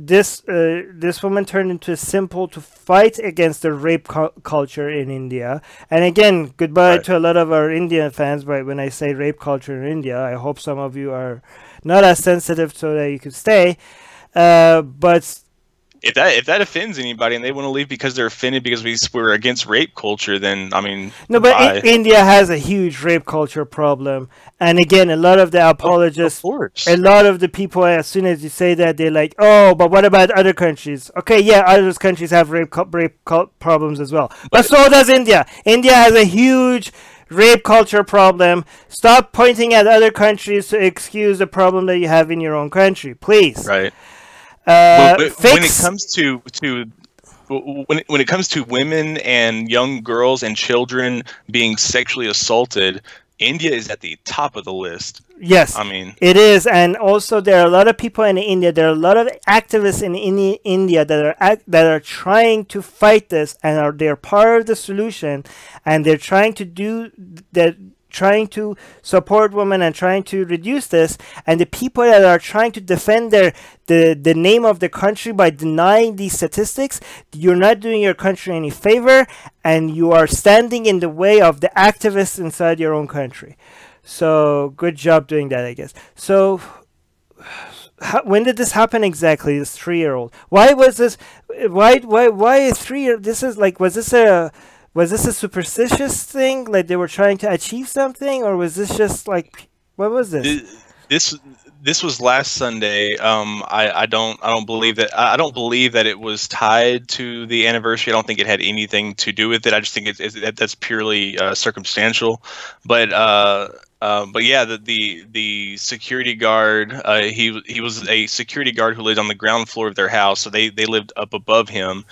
woman turned into a symbol to fight against the rape culture in India. And again, goodbye to a lot of our Indian fans. But when I say rape culture in India, I hope some of you are not as sensitive so that you could stay. But if that offends anybody and they want to leave because they're offended because we're against rape culture, then I mean, no. But India has a huge rape culture problem, and again, a lot of the apologists, a lot of the people, as soon as you say that, they're like, "Oh, but what about other countries?" Okay, yeah, other countries have rape problems as well, but so does India. India has a huge rape culture problem. Stop pointing at other countries to excuse the problem that you have in your own country, please. Right. When it comes to women and young girls and children being sexually assaulted, India is at the top of the list. Yes, I mean it is, and also there are a lot of people in India. There are a lot of activists in India that are trying to fight this, and they're part of the solution, and they're trying to do that. Trying to support women and trying to reduce this, and the people that are trying to defend the name of the country by denying these statistics, you're not doing your country any favor, and you are standing in the way of the activists inside your own country. So good job doing that, I guess. So when did this happen exactly? This 3-year-old. Why was this? Why a 3-year? This is like, was this a superstitious thing? Like they were trying to achieve something, or was this just like, what was this? This was last Sunday. I don't believe that it was tied to the anniversary. I don't think it had anything to do with it. I just think that's purely circumstantial. But yeah, the security guard. He was a security guard who lived on the ground floor of their house, so they lived up above him.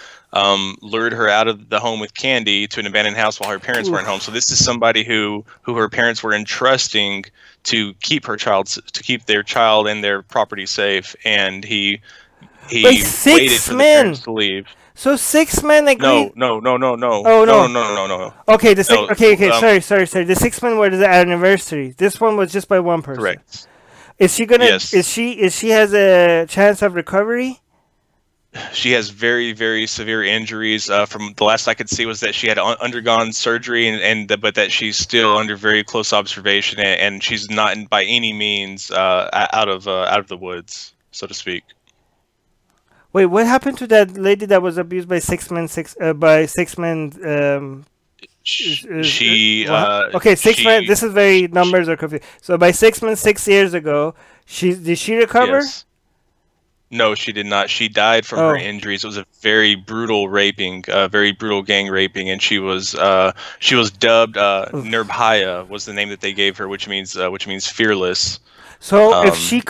Lured her out of the home with candy to an abandoned house while her parents weren't home. So this is somebody who her parents were entrusting to keep their child and their property safe, and he waited for the parents to leave. So 6 men agreed. No. Oh no. No. Okay, sorry. The 6 men were the anniversary. This one was just by one person. Correct. Is she gonna? Yes. Is she has a chance of recovery? She has very, very severe injuries. From the last I could see was that she had undergone surgery, but that she's still under very close observation, and she's not by any means out of the woods, so to speak. Wait, what happened to that lady that was abused by 6 men? By 6 men. Okay, 6 men. This is very numbers are confused. So by 6 men 6 years ago, did she recover? Yes. No, she did not. She died from her injuries. It was a very brutal raping, very brutal gang raping, and she was dubbed Nirbhaya was the name that they gave her, which means fearless. So if she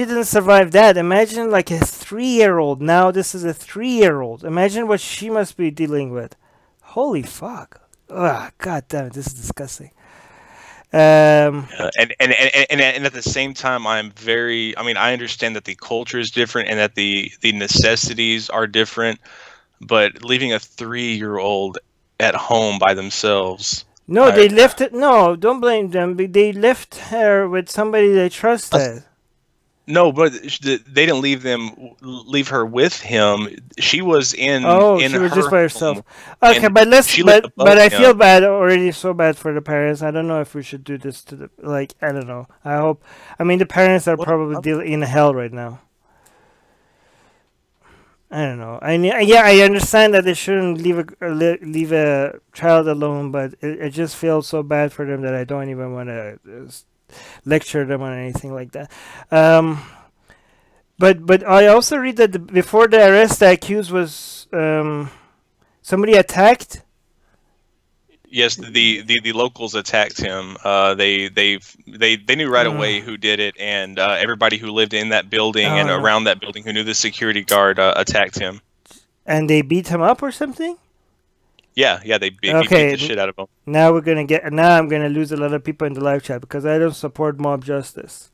didn't survive that, imagine like a 3-year-old. Now this is a 3-year-old. Imagine what she must be dealing with. Holy fuck! Ugh, God damn it, this is disgusting. And at the same time, I understand that the culture is different and that the necessities are different, but leaving a 3-year-old at home by themselves. No, they left it. No, don't blame them. They left her with somebody they trusted. No, but they didn't leave her with him. She was in. Oh, in she was her just by herself. home, Okay, but I feel bad already. So bad for the parents. I don't know if we should do this to the I don't know. I mean, the parents are probably in hell right now. I don't know. I understand that they shouldn't leave a child alone, but it just feels so bad for them that I don't even want to lecture them on anything like that. But I also read that before the arrest, the accused was somebody attacked. Yes, the locals attacked him. They knew right away who did it, and everybody who lived in that building and around that building who knew the security guard attacked him. And they beat him up or something? Yeah, they beat the shit out of him. Now I'm gonna lose a lot of people in the live chat because I don't support mob justice.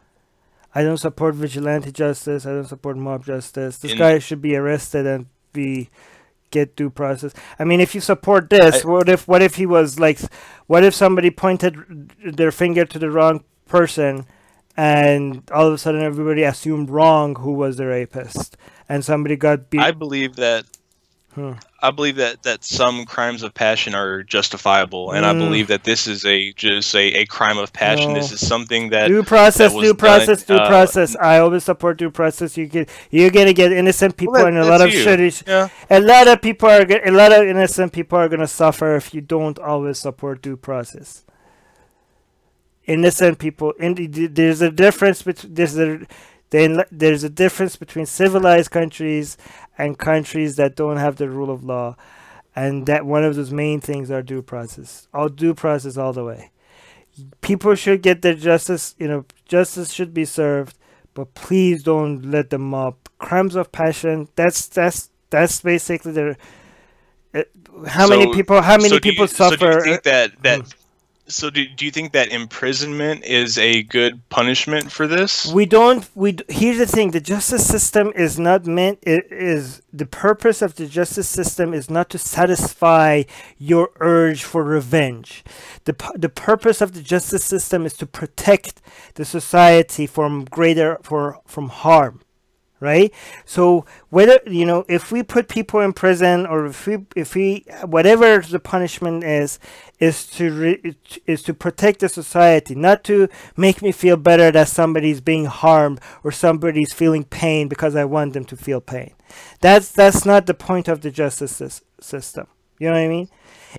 I don't support vigilante justice. I don't support mob justice. This guy should be arrested and get due process. I mean, if you support this, what if he was like, what if somebody pointed their finger to the wrong person, and all of a sudden everybody assumed wrong who was the rapist, and somebody got beat? I believe that. I believe that some crimes of passion are justifiable, and I believe that this is just a crime of passion. No. This is something that due process. I always support due process. You're gonna get innocent people, and a lot of shit. Yeah. A lot of innocent people are gonna suffer if you don't always support due process. Innocent people. There's a difference between there's a difference between civilized countries and countries that don't have the rule of law, and that one of those main things are due process. Due process all the way. People should get their justice. Justice should be served, but please don't let them mob. Crimes of passion. That's basically the. How many people suffer? So do you think that? So do you think that imprisonment is a good punishment for this? Here's the thing: the justice system is not meant. The purpose of the justice system is not to satisfy your urge for revenge. The purpose of the justice system is to protect the society from harm. Right? So whether if we put people in prison, or if we whatever the punishment is to protect the society, not to make me feel better that somebody's being harmed or somebody's feeling pain because I want them to feel pain. That's not the point of the justice system. You know what I mean?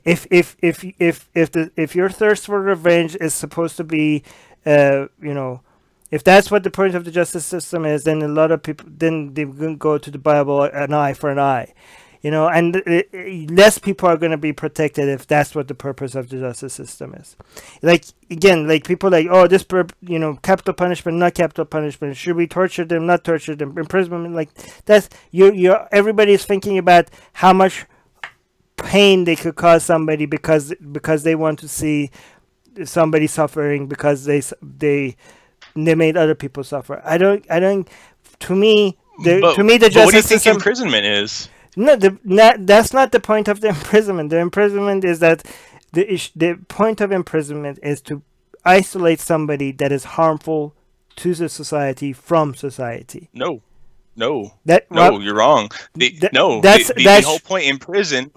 If your thirst for revenge is supposed to be if that's what the point of the justice system is, then a lot of people, then they're going to go to the Bible, an eye for an eye, and less people are going to be protected if that's what the purpose of the justice system is. Like, again, like people like, oh, this, capital punishment, not capital punishment. Should we torture them, not torture them? Imprisonment, like that's, everybody's thinking about how much pain they could cause somebody because they want to see somebody suffering because they made other people suffer. To me, the justice what do you think system, imprisonment is? No, that's not the point of the imprisonment. The imprisonment is that the point of imprisonment is to isolate somebody that is harmful to the society from society. No, you're wrong. The whole point in prison,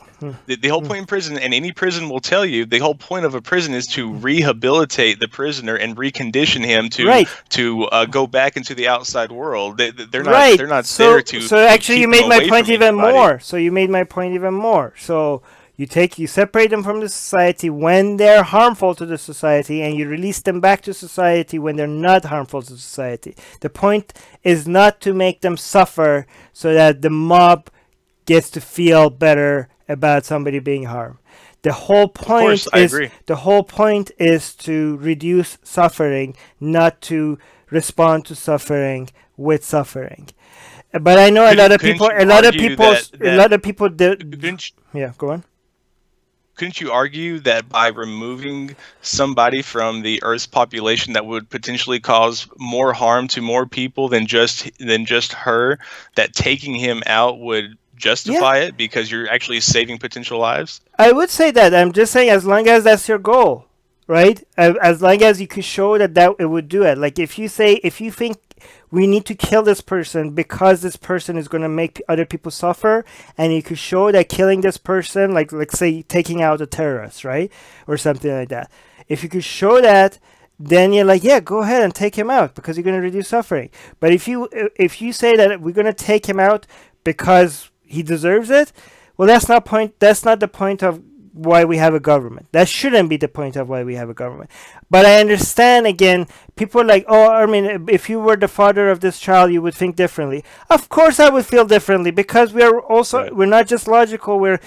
the whole point in prison, and any prison will tell you, the whole point of a prison is to rehabilitate the prisoner and recondition him to go back into the outside world. They're not there to. So actually, you made my point even more. So you separate them from the society when they're harmful to the society, and you release them back to society when they're not harmful to society. The point is not to make them suffer so that the mob gets to feel better about somebody being harmed. The whole point is to reduce suffering, not to respond to suffering with suffering. But I know a lot of people did. Yeah, go on. Couldn't you argue that by removing somebody from the Earth's population that would potentially cause more harm to more people than just her, that taking him out would justify it because you're actually saving potential lives? I would say that. I'm just saying, as long as that's your goal, right? As long as you could show that it would do it. Like if you think we need to kill this person because this person is going to make other people suffer, and you could show that killing this person, like say taking out a terrorist, right, or something like that. If you could show that, then you're like, yeah, go ahead and take him out because you're going to reduce suffering. But if you say that we're going to take him out because he deserves it, well, that's not the point of why we have a government. That shouldn't be the point of why we have a government. But I understand, again, people are like, oh, I mean, if you were the father of this child, you would think differently. Of course I would feel differently, because we're not just logical.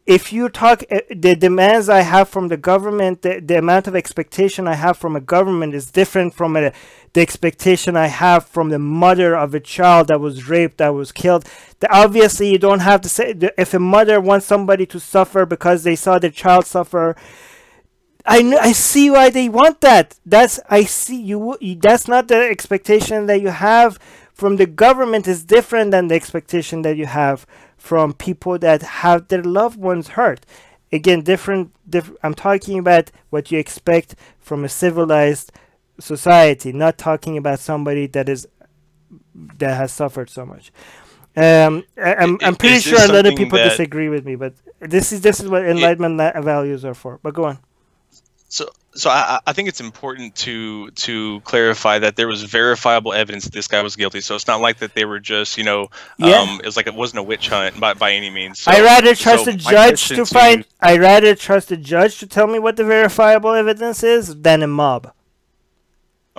If you talk, the demands I have from the government, the amount of expectation I have from a government is different from the expectation I have from the mother of a child that was raped, that was killed. Obviously, you don't have to say, if a mother wants somebody to suffer because they saw their child suffer, I see why they want that. I see you. That's not the expectation that you have from the government. Is different than the expectation that you have from people that have their loved ones hurt. Again, different. I'm talking about what you expect from a civilized society, not talking about somebody that has suffered so much. I'm pretty sure a lot of people disagree with me, but this is what enlightenment values are for. But go on. So I think it's important to clarify that there was verifiable evidence that this guy was guilty. So it's not like that they were just, it was like it wasn't a witch hunt by any means. So, I rather trust a judge to find. I rather trust a judge to tell me what the verifiable evidence is than a mob.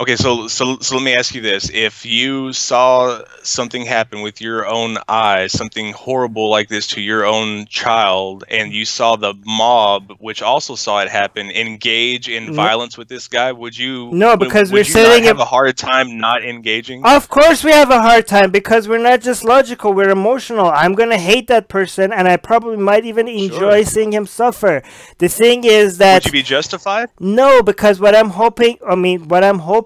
Okay, so let me ask you this. If you saw something happen with your own eyes, something horrible like this to your own child, and you saw the mob, which also saw it happen, engage in violence with this guy, would you? No, because would you not have a hard time not engaging? Of course we have a hard time, because we're not just logical, we're emotional. I'm going to hate that person, and I probably might even enjoy seeing him suffer. The thing is that... Would you be justified? No, because what I'm hoping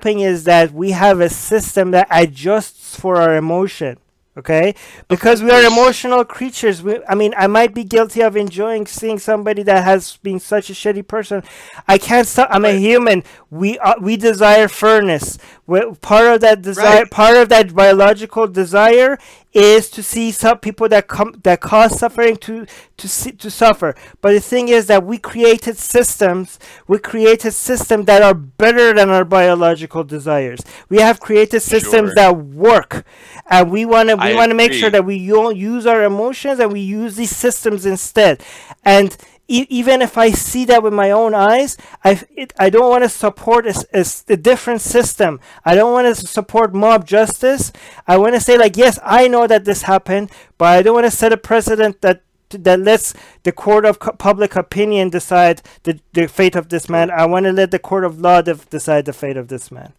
is that we have a system that adjusts for our emotion, okay? Because we are emotional creatures. I might be guilty of enjoying seeing somebody that has been such a shitty person. I can't stop. I'm a human. We desire fairness. Part of that desire, part of that biological desire, is to see some people that cause suffering to suffer. But the thing is that we created systems that are better than our biological desires. We have created systems that work, and we want to make sure that we don't use our emotions and we use these systems instead. And even if I see that with my own eyes, I don't want to support a different system. I don't want to support mob justice. I want to say, like, yes, I know that this happened, but I don't want to set a precedent that lets the court of public opinion decide the fate of this man. I want to let the court of law decide the fate of this man.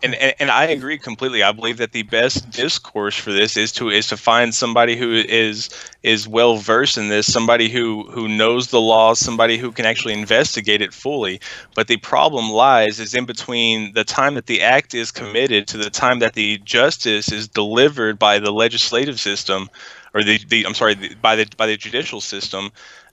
And I agree completely. I believe that the best discourse for this is to find somebody who is well versed in this, somebody who knows the law, somebody who can actually investigate it fully. But the problem lies in between the time that the act is committed to the time that the justice is delivered by the legislative system, or by the judicial system.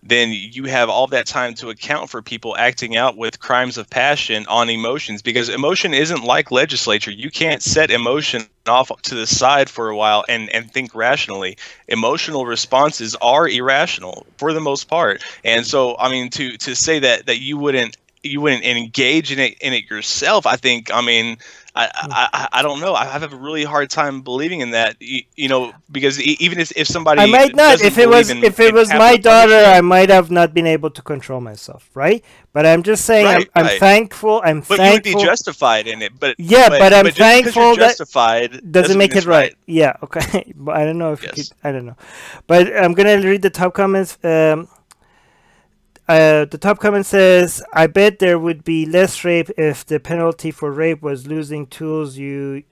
Then you have all that time to account for people acting out with crimes of passion on emotions, because emotion isn't like legislature. You can't set emotion off to the side for a while and think rationally. Emotional responses are irrational for the most part. And so, I mean, to say that you wouldn't engage in it yourself, I think, I don't know. I have a really hard time believing in that, because even if somebody, I might not. If it was my daughter, I might have not been able to control myself, right? But I'm just saying, I'm thankful. But you would be justified in it. But I'm thankful that justified doesn't make it right. Yeah, okay. But I don't know if I don't know. But I'm gonna read the top comments. The top comment says, I bet there would be less rape if the penalty for rape was losing the tools you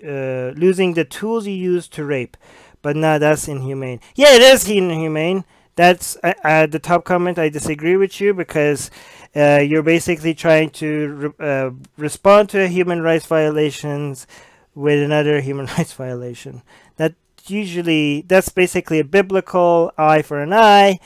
use to rape. But no, that's inhumane. Yeah, it is inhumane. That's the top comment. I disagree with you, because you're basically trying to respond to a human rights violations with another human rights violation. That's basically a biblical eye for an eye.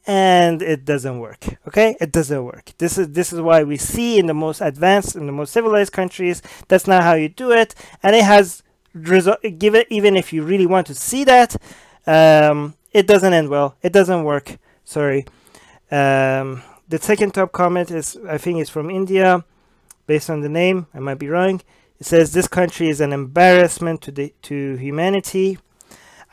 And it doesn't work. Okay, it doesn't work. This is why we see in the most advanced, in the most civilized countries, that's not how you do it. And it has even if you really want to see that, it doesn't end well. It doesn't work. Sorry. The second top comment I think is from India, based on the name. I might be wrong. It says this country is an embarrassment to humanity.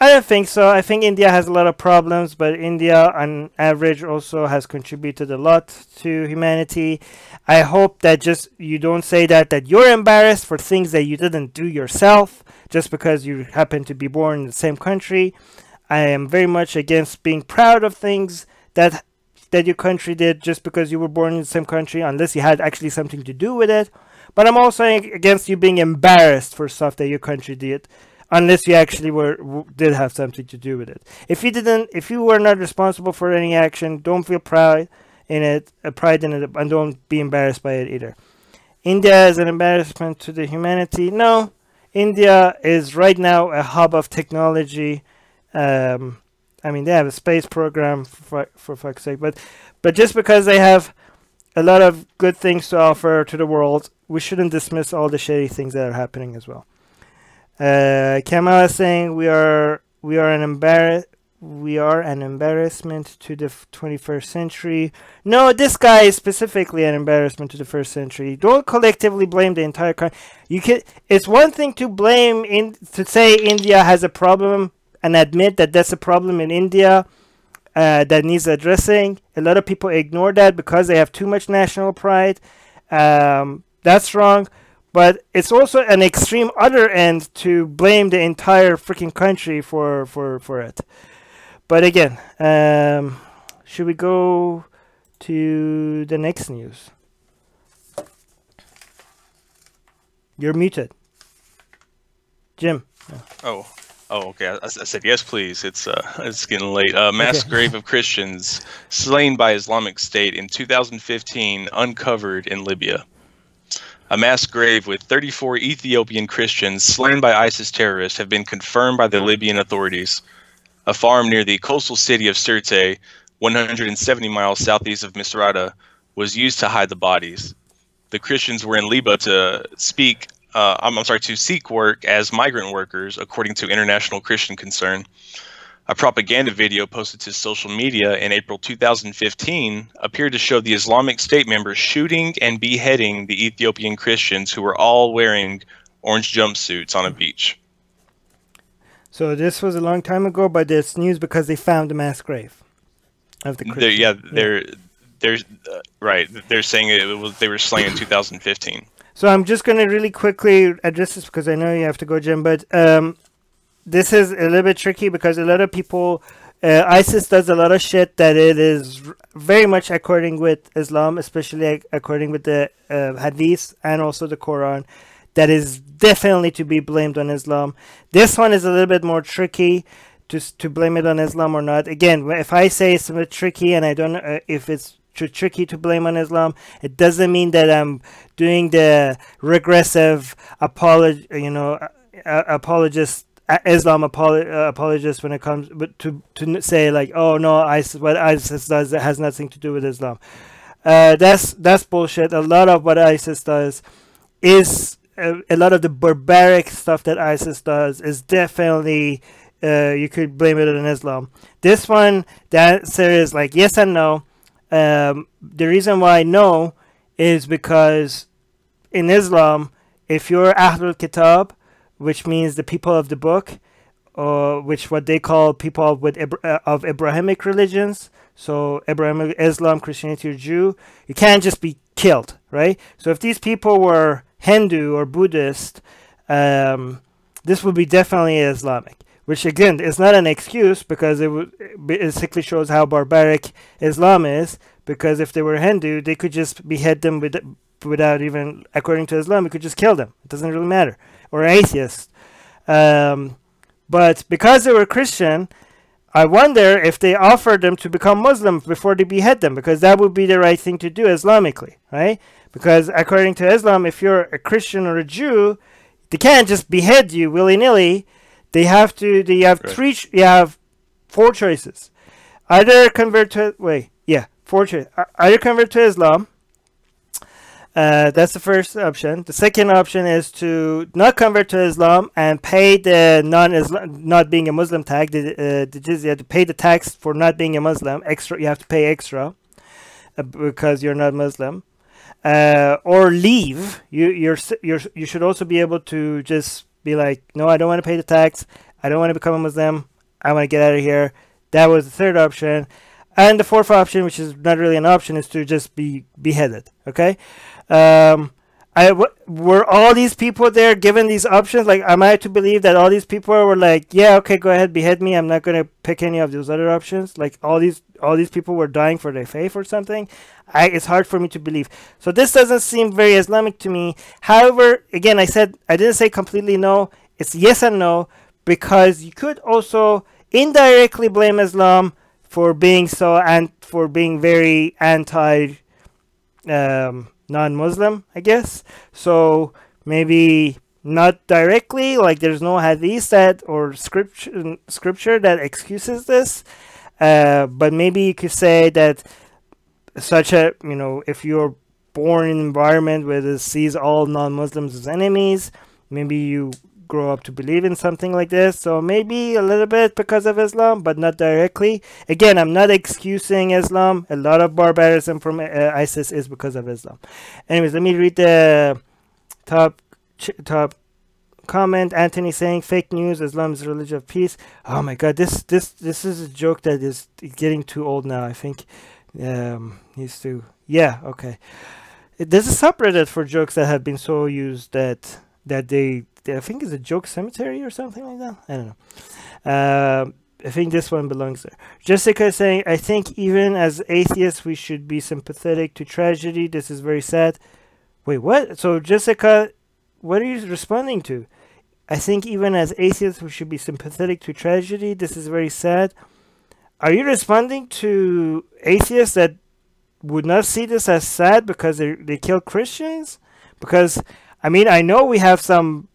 I don't think so. I think India has a lot of problems, but India on average also has contributed a lot to humanity. I hope that you don't say that you're embarrassed for things that you didn't do yourself just because you happen to be born in the same country. I am very much against being proud of things that your country did just because you were born in the same country, unless you had actually something to do with it. But I'm also against you being embarrassed for stuff that your country did, unless you actually did have something to do with it. If you were not responsible for any action, don't feel proud. in it, pride in it, and don't be embarrassed by it either. India is an embarrassment to the humanity. No, India is right now a hub of technology. I mean, they have a space program for fuck's sake, but just because they have a lot of good things to offer to the world, we shouldn't dismiss all the shady things that are happening as well. Kamal is saying we are an embarrassment to the 21st century. No, this guy is specifically an embarrassment to the first century. Don't collectively blame the entire country. It's one thing to to say India has a problem and admit that that's a problem in India that needs addressing. A lot of people ignore that because they have too much national pride. That's wrong. But it's also an extreme other end to blame the entire freaking country for it. But again, should we go to the next news? You're muted. Jim. Oh, okay. I said yes, please. It's getting late. Mass grave of Christians slain by Islamic State in 2015 uncovered in Libya. A mass grave with 34 Ethiopian Christians slain by ISIS terrorists have been confirmed by the Libyan authorities. A farm near the coastal city of Sirte, 170 miles southeast of Misrata, was used to hide the bodies. The Christians were in Libya to seek work as migrant workers, according to International Christian Concern. A propaganda video posted to social media in April 2015 appeared to show the Islamic State members shooting and beheading the Ethiopian Christians who were all wearing orange jumpsuits on a beach. So this was a long time ago, but it's news because they found the mass grave of the Christians. They're right. They're saying they were slain in 2015. So I'm just going to really quickly address this because I know you have to go, Jim, but this is a little bit tricky because a lot of people, ISIS does a lot of shit that it is very much according with Islam, especially according with the Hadith and also the Quran, that is definitely to be blamed on Islam. This one is a little bit more tricky to blame it on Islam or not. Again, if I say it's a bit tricky and I don't know if it's too tricky to blame on Islam, it doesn't mean that I'm doing the regressive Islam apologist when it comes to say like, oh no, what ISIS does has nothing to do with Islam. That's bullshit. A lot of what ISIS does is a lot of the barbaric stuff that ISIS does is definitely you could blame it on Islam. This one, the answer is like yes and no. The reason why no is because in Islam, if you're Ahlul Kitab, which means the people of the book, or which what they call people with of Abrahamic religions, so Abrahamic, Islam, Christianity, or Jew, you can't just be killed, right? So if these people were Hindu or Buddhist, this would be definitely Islamic, which again is not an excuse because it basically shows how barbaric Islam is, because if they were Hindu, they could just behead them without even, according to Islam, you could just kill them. It doesn't really matter. Or atheist. But because they were Christian, I wonder if they offered them to become Muslim before they behead them, because that would be the right thing to do Islamically, right? Because according to Islam, if you're a Christian or a Jew, they can't just behead you willy-nilly. They have four choices. Either convert to, either convert to Islam. That's the first option. The second option is to not convert to Islam and pay the not being a Muslim tax, the jizya, to pay the tax for not being a Muslim. Extra, you have to pay extra because you're not Muslim. Or leave. You should also be able to just be like, no, I don't want to pay the tax. I don't want to become a Muslim. I want to get out of here. That was the third option. And the fourth option, which is not really an option, is to just be beheaded. Okay. Were all these people there given these options? Like, am I to believe that all these people were like, yeah, okay, go ahead, behead me. I'm not going to pick any of those other options. Like all these people were dying for their faith or something. It's hard for me to believe. So this doesn't seem very Islamic to me. However, again, I didn't say completely no. It's yes and no, because you could also indirectly blame Islam for being for being very anti non-Muslim, I guess. So maybe not directly, like there's no hadith that or scripture that excuses this, but maybe you could say that such a, if you're born in an environment where it sees all non-Muslims as enemies, maybe you grow up to believe in something like this. So maybe a little bit because of Islam, but not directly. Again, I'm not excusing Islam. A lot of barbarism from ISIS is because of Islam. Anyways, let me read the top comment. Anthony saying fake news, Islam is a religion of peace. Oh my god, this is a joke that is getting too old now. I think needs to, yeah, okay. There's a subreddit for jokes that have been so used that they I think it's a joke cemetery or something like that. I don't know. I think this one belongs there. Jessica is saying, I think even as atheists we should be sympathetic to tragedy. This is very sad. Wait, what? So Jessica, what are you responding to? I think even as atheists we should be sympathetic to tragedy. This is very sad. Are you responding to atheists that would not see this as sad because they kill Christians? Because, I mean, I know we have some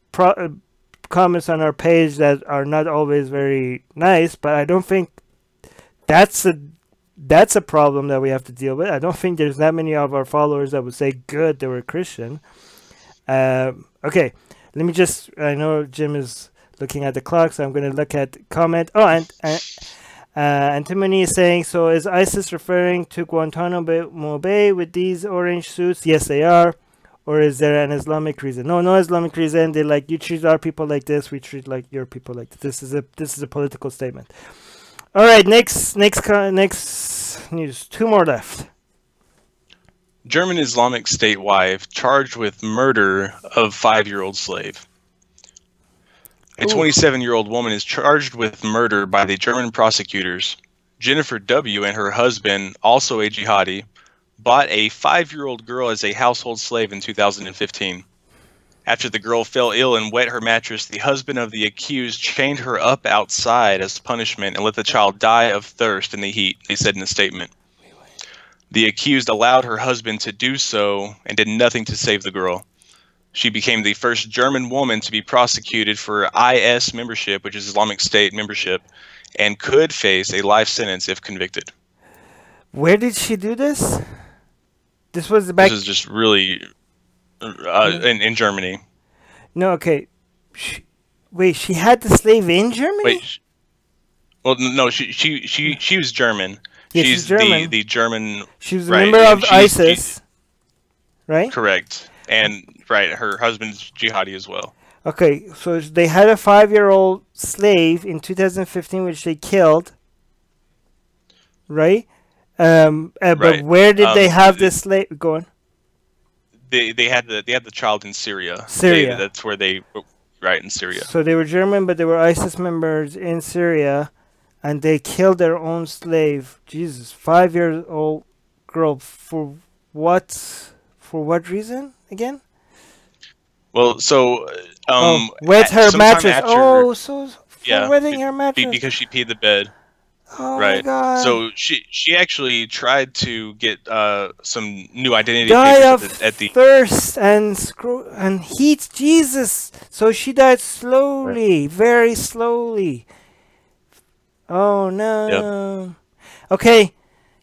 comments on our page that are not always very nice, but I don't think that's a problem that we have to deal with. I don't think there's that many of our followers that would say good they were Christian. Okay, let me just, I know Jim is looking at the clock, so I'm going to look at comment. Oh, and Antimony is saying, so is ISIS referring to Guantanamo Bay with these orange suits? Yes, they are. Or is there an Islamic reason? No Islamic reason. They're like, you treat our people like this, we treat like your people like this. This is a political statement. All right, next news. 2 more left. German Islamic State wife charged with murder of 5-year-old slave. A 27-year-old woman is charged with murder by the German prosecutors. Jennifer W. and her husband, also a jihadi, bought a 5-year-old girl as a household slave in 2015. After the girl fell ill and wet her mattress, the husband of the accused chained her up outside as punishment and let the child die of thirst in the heat, they said in a statement. The accused allowed her husband to do so and did nothing to save the girl. She became the first German woman to be prosecuted for IS membership, which is Islamic State membership, and could face a life sentence if convicted. Where did she do this? This was back. This is just really in Germany. No, okay. Wait, she had the slave in Germany? Wait. Well, no, she was German. Yeah, she's German. the German. She was a member of ISIS, right? Correct. And her husband's jihadi as well. Okay, so they had a 5-year-old slave in 2015, which they killed, right? But where did they have this slave? Go on. They had the child in Syria. Syria. That's where they in Syria. So they were German, but they were ISIS members in Syria, and they killed their own slave. Jesus, 5-year-old girl for what? For what reason again? Well, so wet her mattress. For wetting her mattress because she peed the bed. Oh my God. So she actually tried to get some new identity papers papers at the thirst and heat. Jesus. So she died slowly, very slowly. Oh no. Yep. Okay,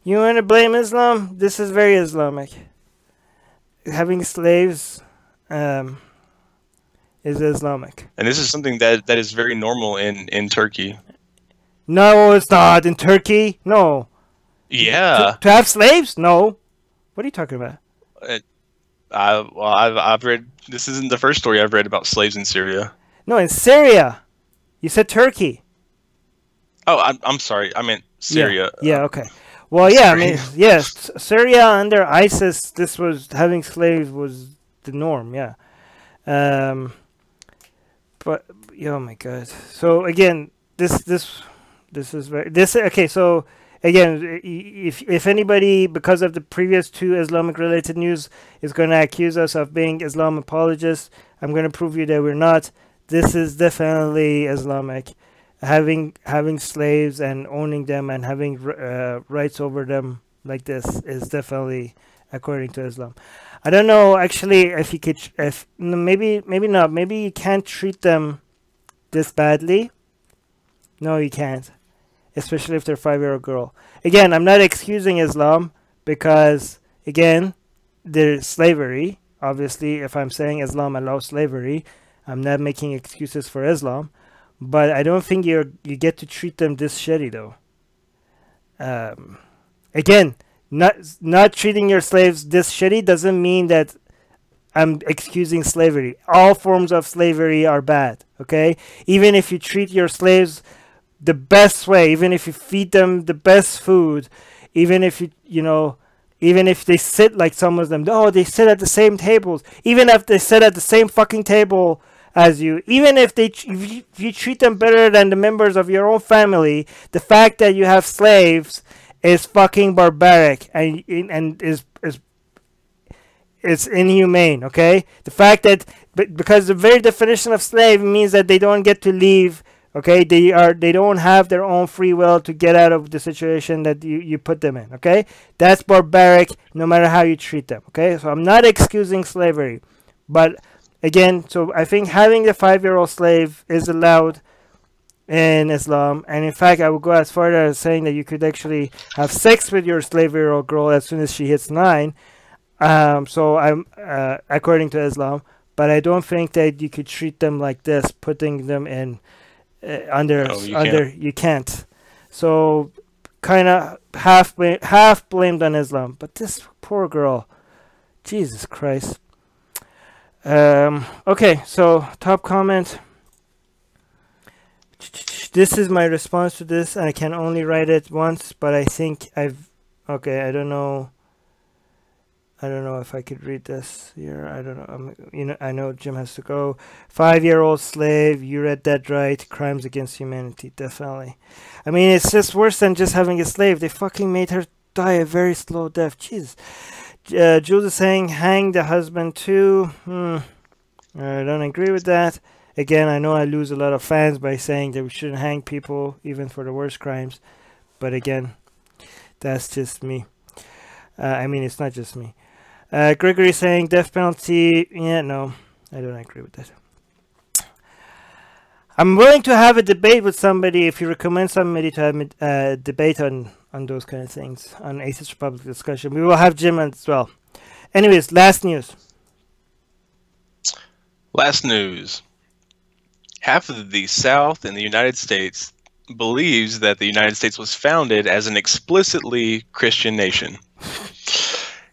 you want to blame Islam? This is very Islamic. Having slaves is Islamic. And this is something that is very normal in Turkey. No, it's not. In Turkey? No. Yeah. To have slaves? No. What are you talking about? I've read, this isn't the first story I've read about slaves in Syria. No, in Syria. You said Turkey. Oh, I'm sorry. I meant Syria. Yeah, okay. Well, yeah, I mean, yes, Syria under ISIS, this was, having slaves was the norm, yeah. But, oh my God. So, again, this is very, okay, so, again, if anybody, because of the previous 2 Islamic-related news, is going to accuse us of being Islam apologists, I'm going to prove you that we're not. This is definitely Islamic. having slaves and owning them and having rights over them like this is definitely according to Islam. I don't know actually if you could, if maybe not. Maybe you can't treat them this badly. No, you can't, especially if they're a 5-year-old girl. Again, I'm not excusing Islam because again, there's slavery. Obviously, if I'm saying Islam allows slavery, I'm not making excuses for Islam. But I don't think you get to treat them this shitty though. Again, not treating your slaves this shitty doesn't mean that I'm excusing slavery. All forms of slavery are bad. Okay, even if you treat your slaves the best way, even if you feed them the best food, even if even if they sit like some of them, oh, they sit at the same tables, even if they sit at the same fucking table as you, even if you treat them better than the members of your own family, the fact that you have slaves is fucking barbaric and is inhumane. Okay, the fact that because the very definition of slave means that they don't get to leave. Okay, they don't have their own free will to get out of the situation that you put them in. Okay, that's barbaric no matter how you treat them. Okay, so I'm not excusing slavery, but again, so I think having the 5-year-old slave is allowed in Islam, and in fact I would go as far as saying that you could actually have sex with your slave-year-old girl as soon as she hits 9. So I'm according to Islam, but I don't think that you could treat them like this, putting them in you can't. So kind of half blamed on Islam, but this poor girl, Jesus Christ. Okay, so top comment. This is my response to this, and I can only write it once, but I think okay, I don't know if I could read this here. I don't know. I know Jim has to go. 5-year-old slave. You read that right. Crimes against humanity. Definitely. I mean, it's just worse than just having a slave. They fucking made her die a very slow death. Jeez. Jules is saying hang the husband too. I don't agree with that. Again, I know I lose a lot of fans by saying that we shouldn't hang people even for the worst crimes. But again, that's just me. I mean, it's not just me. Gregory saying death penalty. Yeah, no, I don't agree with that. I'm willing to have a debate with somebody if you recommend somebody to have a debate on those kind of things, on Atheist Republic discussion. We will have Jim as well. Anyways, last news. Last news. Half of the South in the United States believes that the United States was founded as an explicitly Christian nation.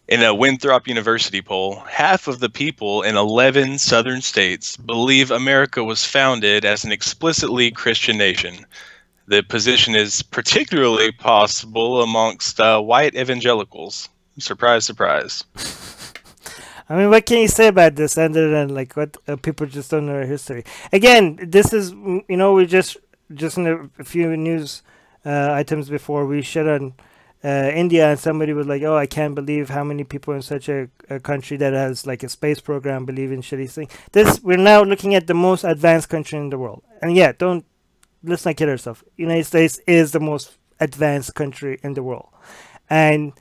In a Winthrop University poll, half of the people in 11 southern states believe America was founded as an explicitly Christian nation. The position is particularly possible amongst white evangelicals. Surprise, surprise. I mean, what can you say about this other than like what people just don't know their history? Again, this is, we just in a few news items before we shut on India, and somebody was like, oh, I can't believe how many people in such a country that has like a space program believe in shitty things. We're now looking at the most advanced country in the world. And yeah, let's not kid ourselves. United States is the most advanced country in the world. And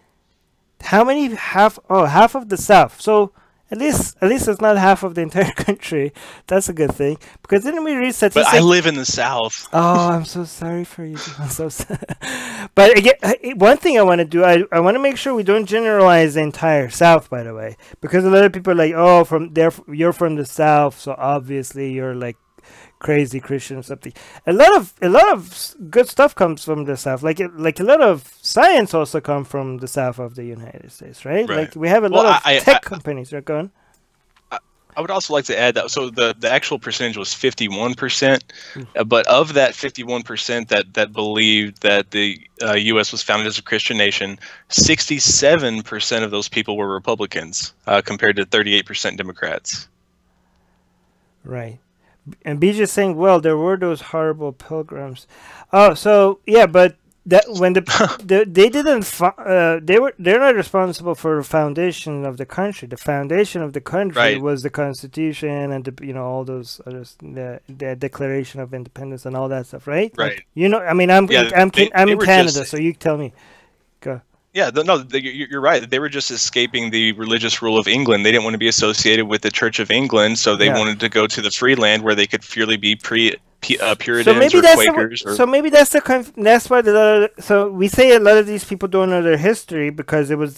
how many half of the South. So at least it's not half of the entire country. That's a good thing. Because didn't we read statistics? But I live in the South. Oh, I'm so sorry for you. I'm so sorry. But again, one thing I want to do, I want to make sure we don't generalize the entire South, by the way. Because a lot of people are like, oh, you're from the South, so obviously you're like crazy Christian or something. A lot of good stuff comes from the South. Like a lot of science also come from the South of the United States, right? Like we have a lot of tech companies. They're going. I would also like to add that so the actual percentage was 51%, but of that 51% that believed that the U.S. was founded as a Christian nation, 67% of those people were Republicans compared to 38% Democrats. Right. And BJ saying, well, there were those horrible pilgrims. Oh, so yeah, but that when they didn't they're not responsible for the foundation of the country. The foundation of the country was the Constitution and all those others, the Declaration of Independence and all that stuff, right? Right. Like, I mean, I'm in Canada, so you tell me. Go. Yeah, you're right. They were just escaping the religious rule of England. They didn't want to be associated with the Church of England, so they wanted to go to the free land where they could freely be Puritans or Quakers. So maybe that's why so we say a lot of these people don't know their history, because it was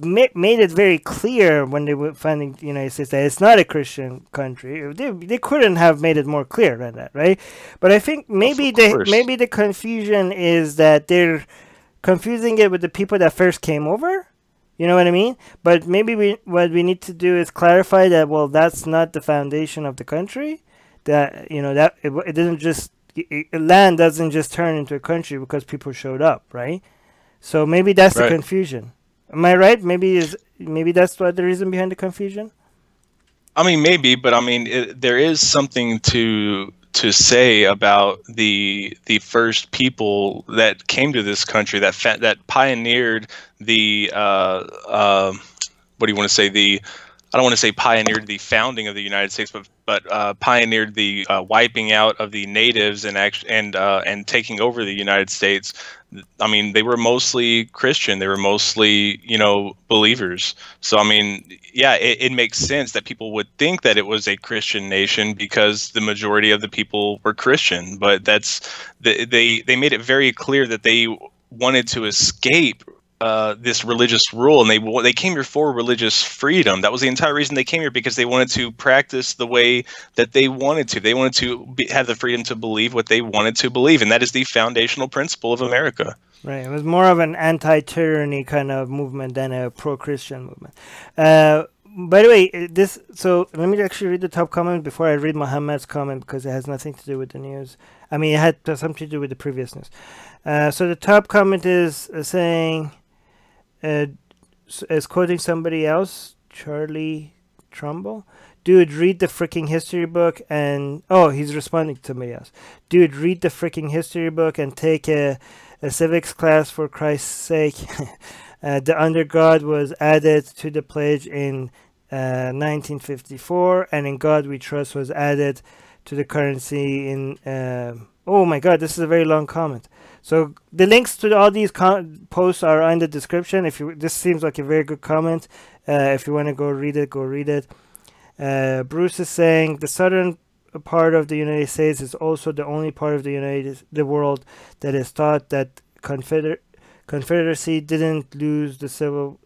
made it very clear when they were finding the United States that it's not a Christian country. They couldn't have made it more clear than that, right? But I think maybe the confusion is that they're confusing it with the people that first came over. You know what I mean? But maybe what we need to do is clarify that, well, that's not the foundation of the country. That that it doesn't just land doesn't just turn into a country because people showed up, right? So maybe that's the confusion. Am I right? Maybe that's what the reason behind the confusion. I mean, maybe, but I mean, there is something to say about the first people that came to this country that pioneered the what do you want to say, I don't want to say pioneered the founding of the United States, but pioneered the wiping out of the natives and taking over the United States. I mean, they were mostly Christian. They were mostly, believers. So, I mean, yeah, it makes sense that people would think that it was a Christian nation because the majority of the people were Christian. But they made it very clear that they wanted to escape this religious rule, and they came here for religious freedom. That was the entire reason they came here, because they wanted to practice the way that they wanted to. They wanted to have the freedom to believe what they wanted to believe, and that is the foundational principle of America. Right. It was more of an anti-tyranny kind of movement than a pro-Christian movement. By the way, so let me actually read the top comment before I read Muhammad's comment, because it has nothing to do with the news. I mean, it had something to do with the previous news. So the top comment is saying, is quoting somebody else, Charlie Trumbull. Dude, read the freaking history book and... Oh, he's responding to somebody else. Dude, read the freaking history book and take a civics class for Christ's sake. The under God was added to the pledge in 1954, and in God we trust was added to the currency in... oh my god, this is a very long comment. So the links to all these posts are in the description. This seems like a very good comment. If you want to go read it, go read it. Bruce is saying the southern part of the United States is also the only part of the world that is taught that Confederacy didn't lose the Civil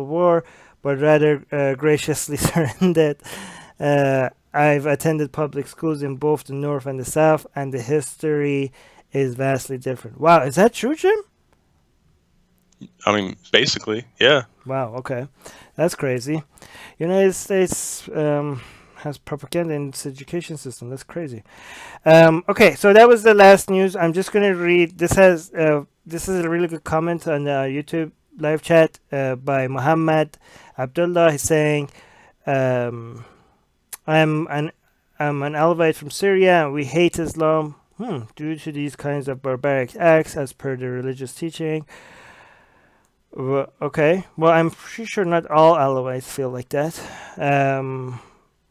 War, but rather graciously surrendered. I've attended public schools in both the North and the South, and the history is vastly different. Wow, is that true, Jim? I mean, basically, yeah. Wow, okay. That's crazy. United States has propaganda in its education system. That's crazy. Okay, so that was the last news. I'm just going to read. This is a really good comment on the YouTube live chat by Muhammad Abdullah. He's saying, I'm an Alevite from Syria, and we hate Islam due to these kinds of barbaric acts as per the religious teaching. Okay, well, I'm pretty sure not all Alawites feel like that.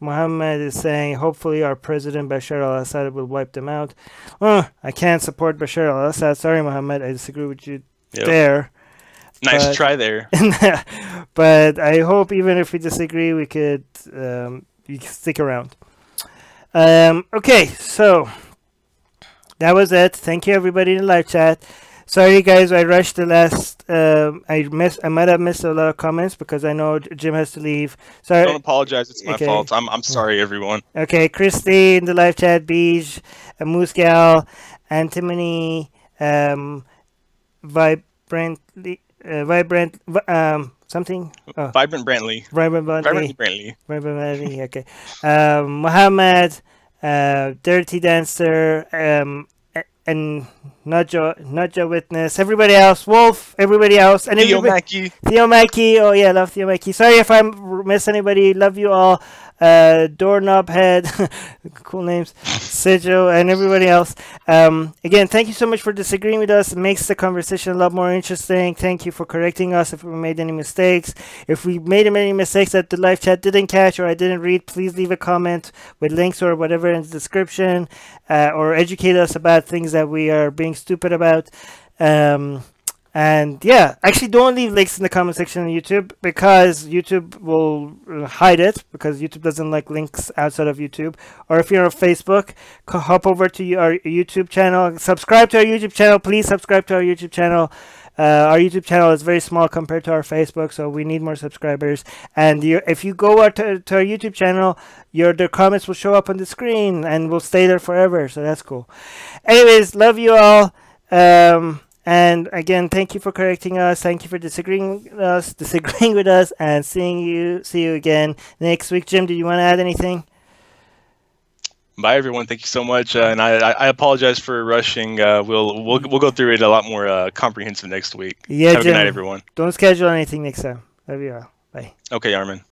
Muhammad is saying, hopefully our president Bashar al-Assad will wipe them out. I can't support Bashar al-Assad. Sorry, Muhammad, I disagree with you there. Nice try there. But I hope even if we disagree, we could you can stick around. Okay, so that was it. Thank you, everybody in the live chat. Sorry, guys, I rushed the last. I might have missed a lot of comments because I know Jim has to leave. Sorry. Don't apologize. It's my fault. I'm sorry, everyone. Okay, Christy in the live chat, Beej, Muscal, Antimony, Vibrantly, something. Oh. Vibrant Brantley. Okay. Muhammad, Dirty Dancer, and Nudja Witness, everybody else, Wolf, everybody else, and Theo Mackey. Theo Mackey. Oh yeah, love Theo Mackey. Sorry if I miss anybody. Love you all. Doorknob Head, cool names, Sejo, and everybody else. Again, thank you so much for disagreeing with us. It makes the conversation a lot more interesting. Thank you for correcting us if we made any mistakes. If we made any mistakes that the live chat didn't catch or I didn't read, please leave a comment with links or whatever in the description, or educate us about things that we are being stupid about. And yeah, actually don't leave links in the comment section on YouTube, because YouTube will hide it, because YouTube doesn't like links outside of YouTube. Or if you're on Facebook, hop over to our YouTube channel, subscribe to our YouTube channel. Please subscribe to our YouTube channel. Our YouTube channel is very small compared to our Facebook, so we need more subscribers. And if you go to our YouTube channel, the comments will show up on the screen and will stay there forever, so that's cool. Anyways, love you all. And again, thank you for correcting us. Thank you for disagreeing with us, and see you again next week. Jim, did you want to add anything? Bye, everyone. Thank you so much. And I apologize for rushing. We'll go through it a lot more comprehensive next week. Yeah, Have Jim, a good night, everyone. Don't schedule anything next time. Love you all. Bye. Okay, Armin.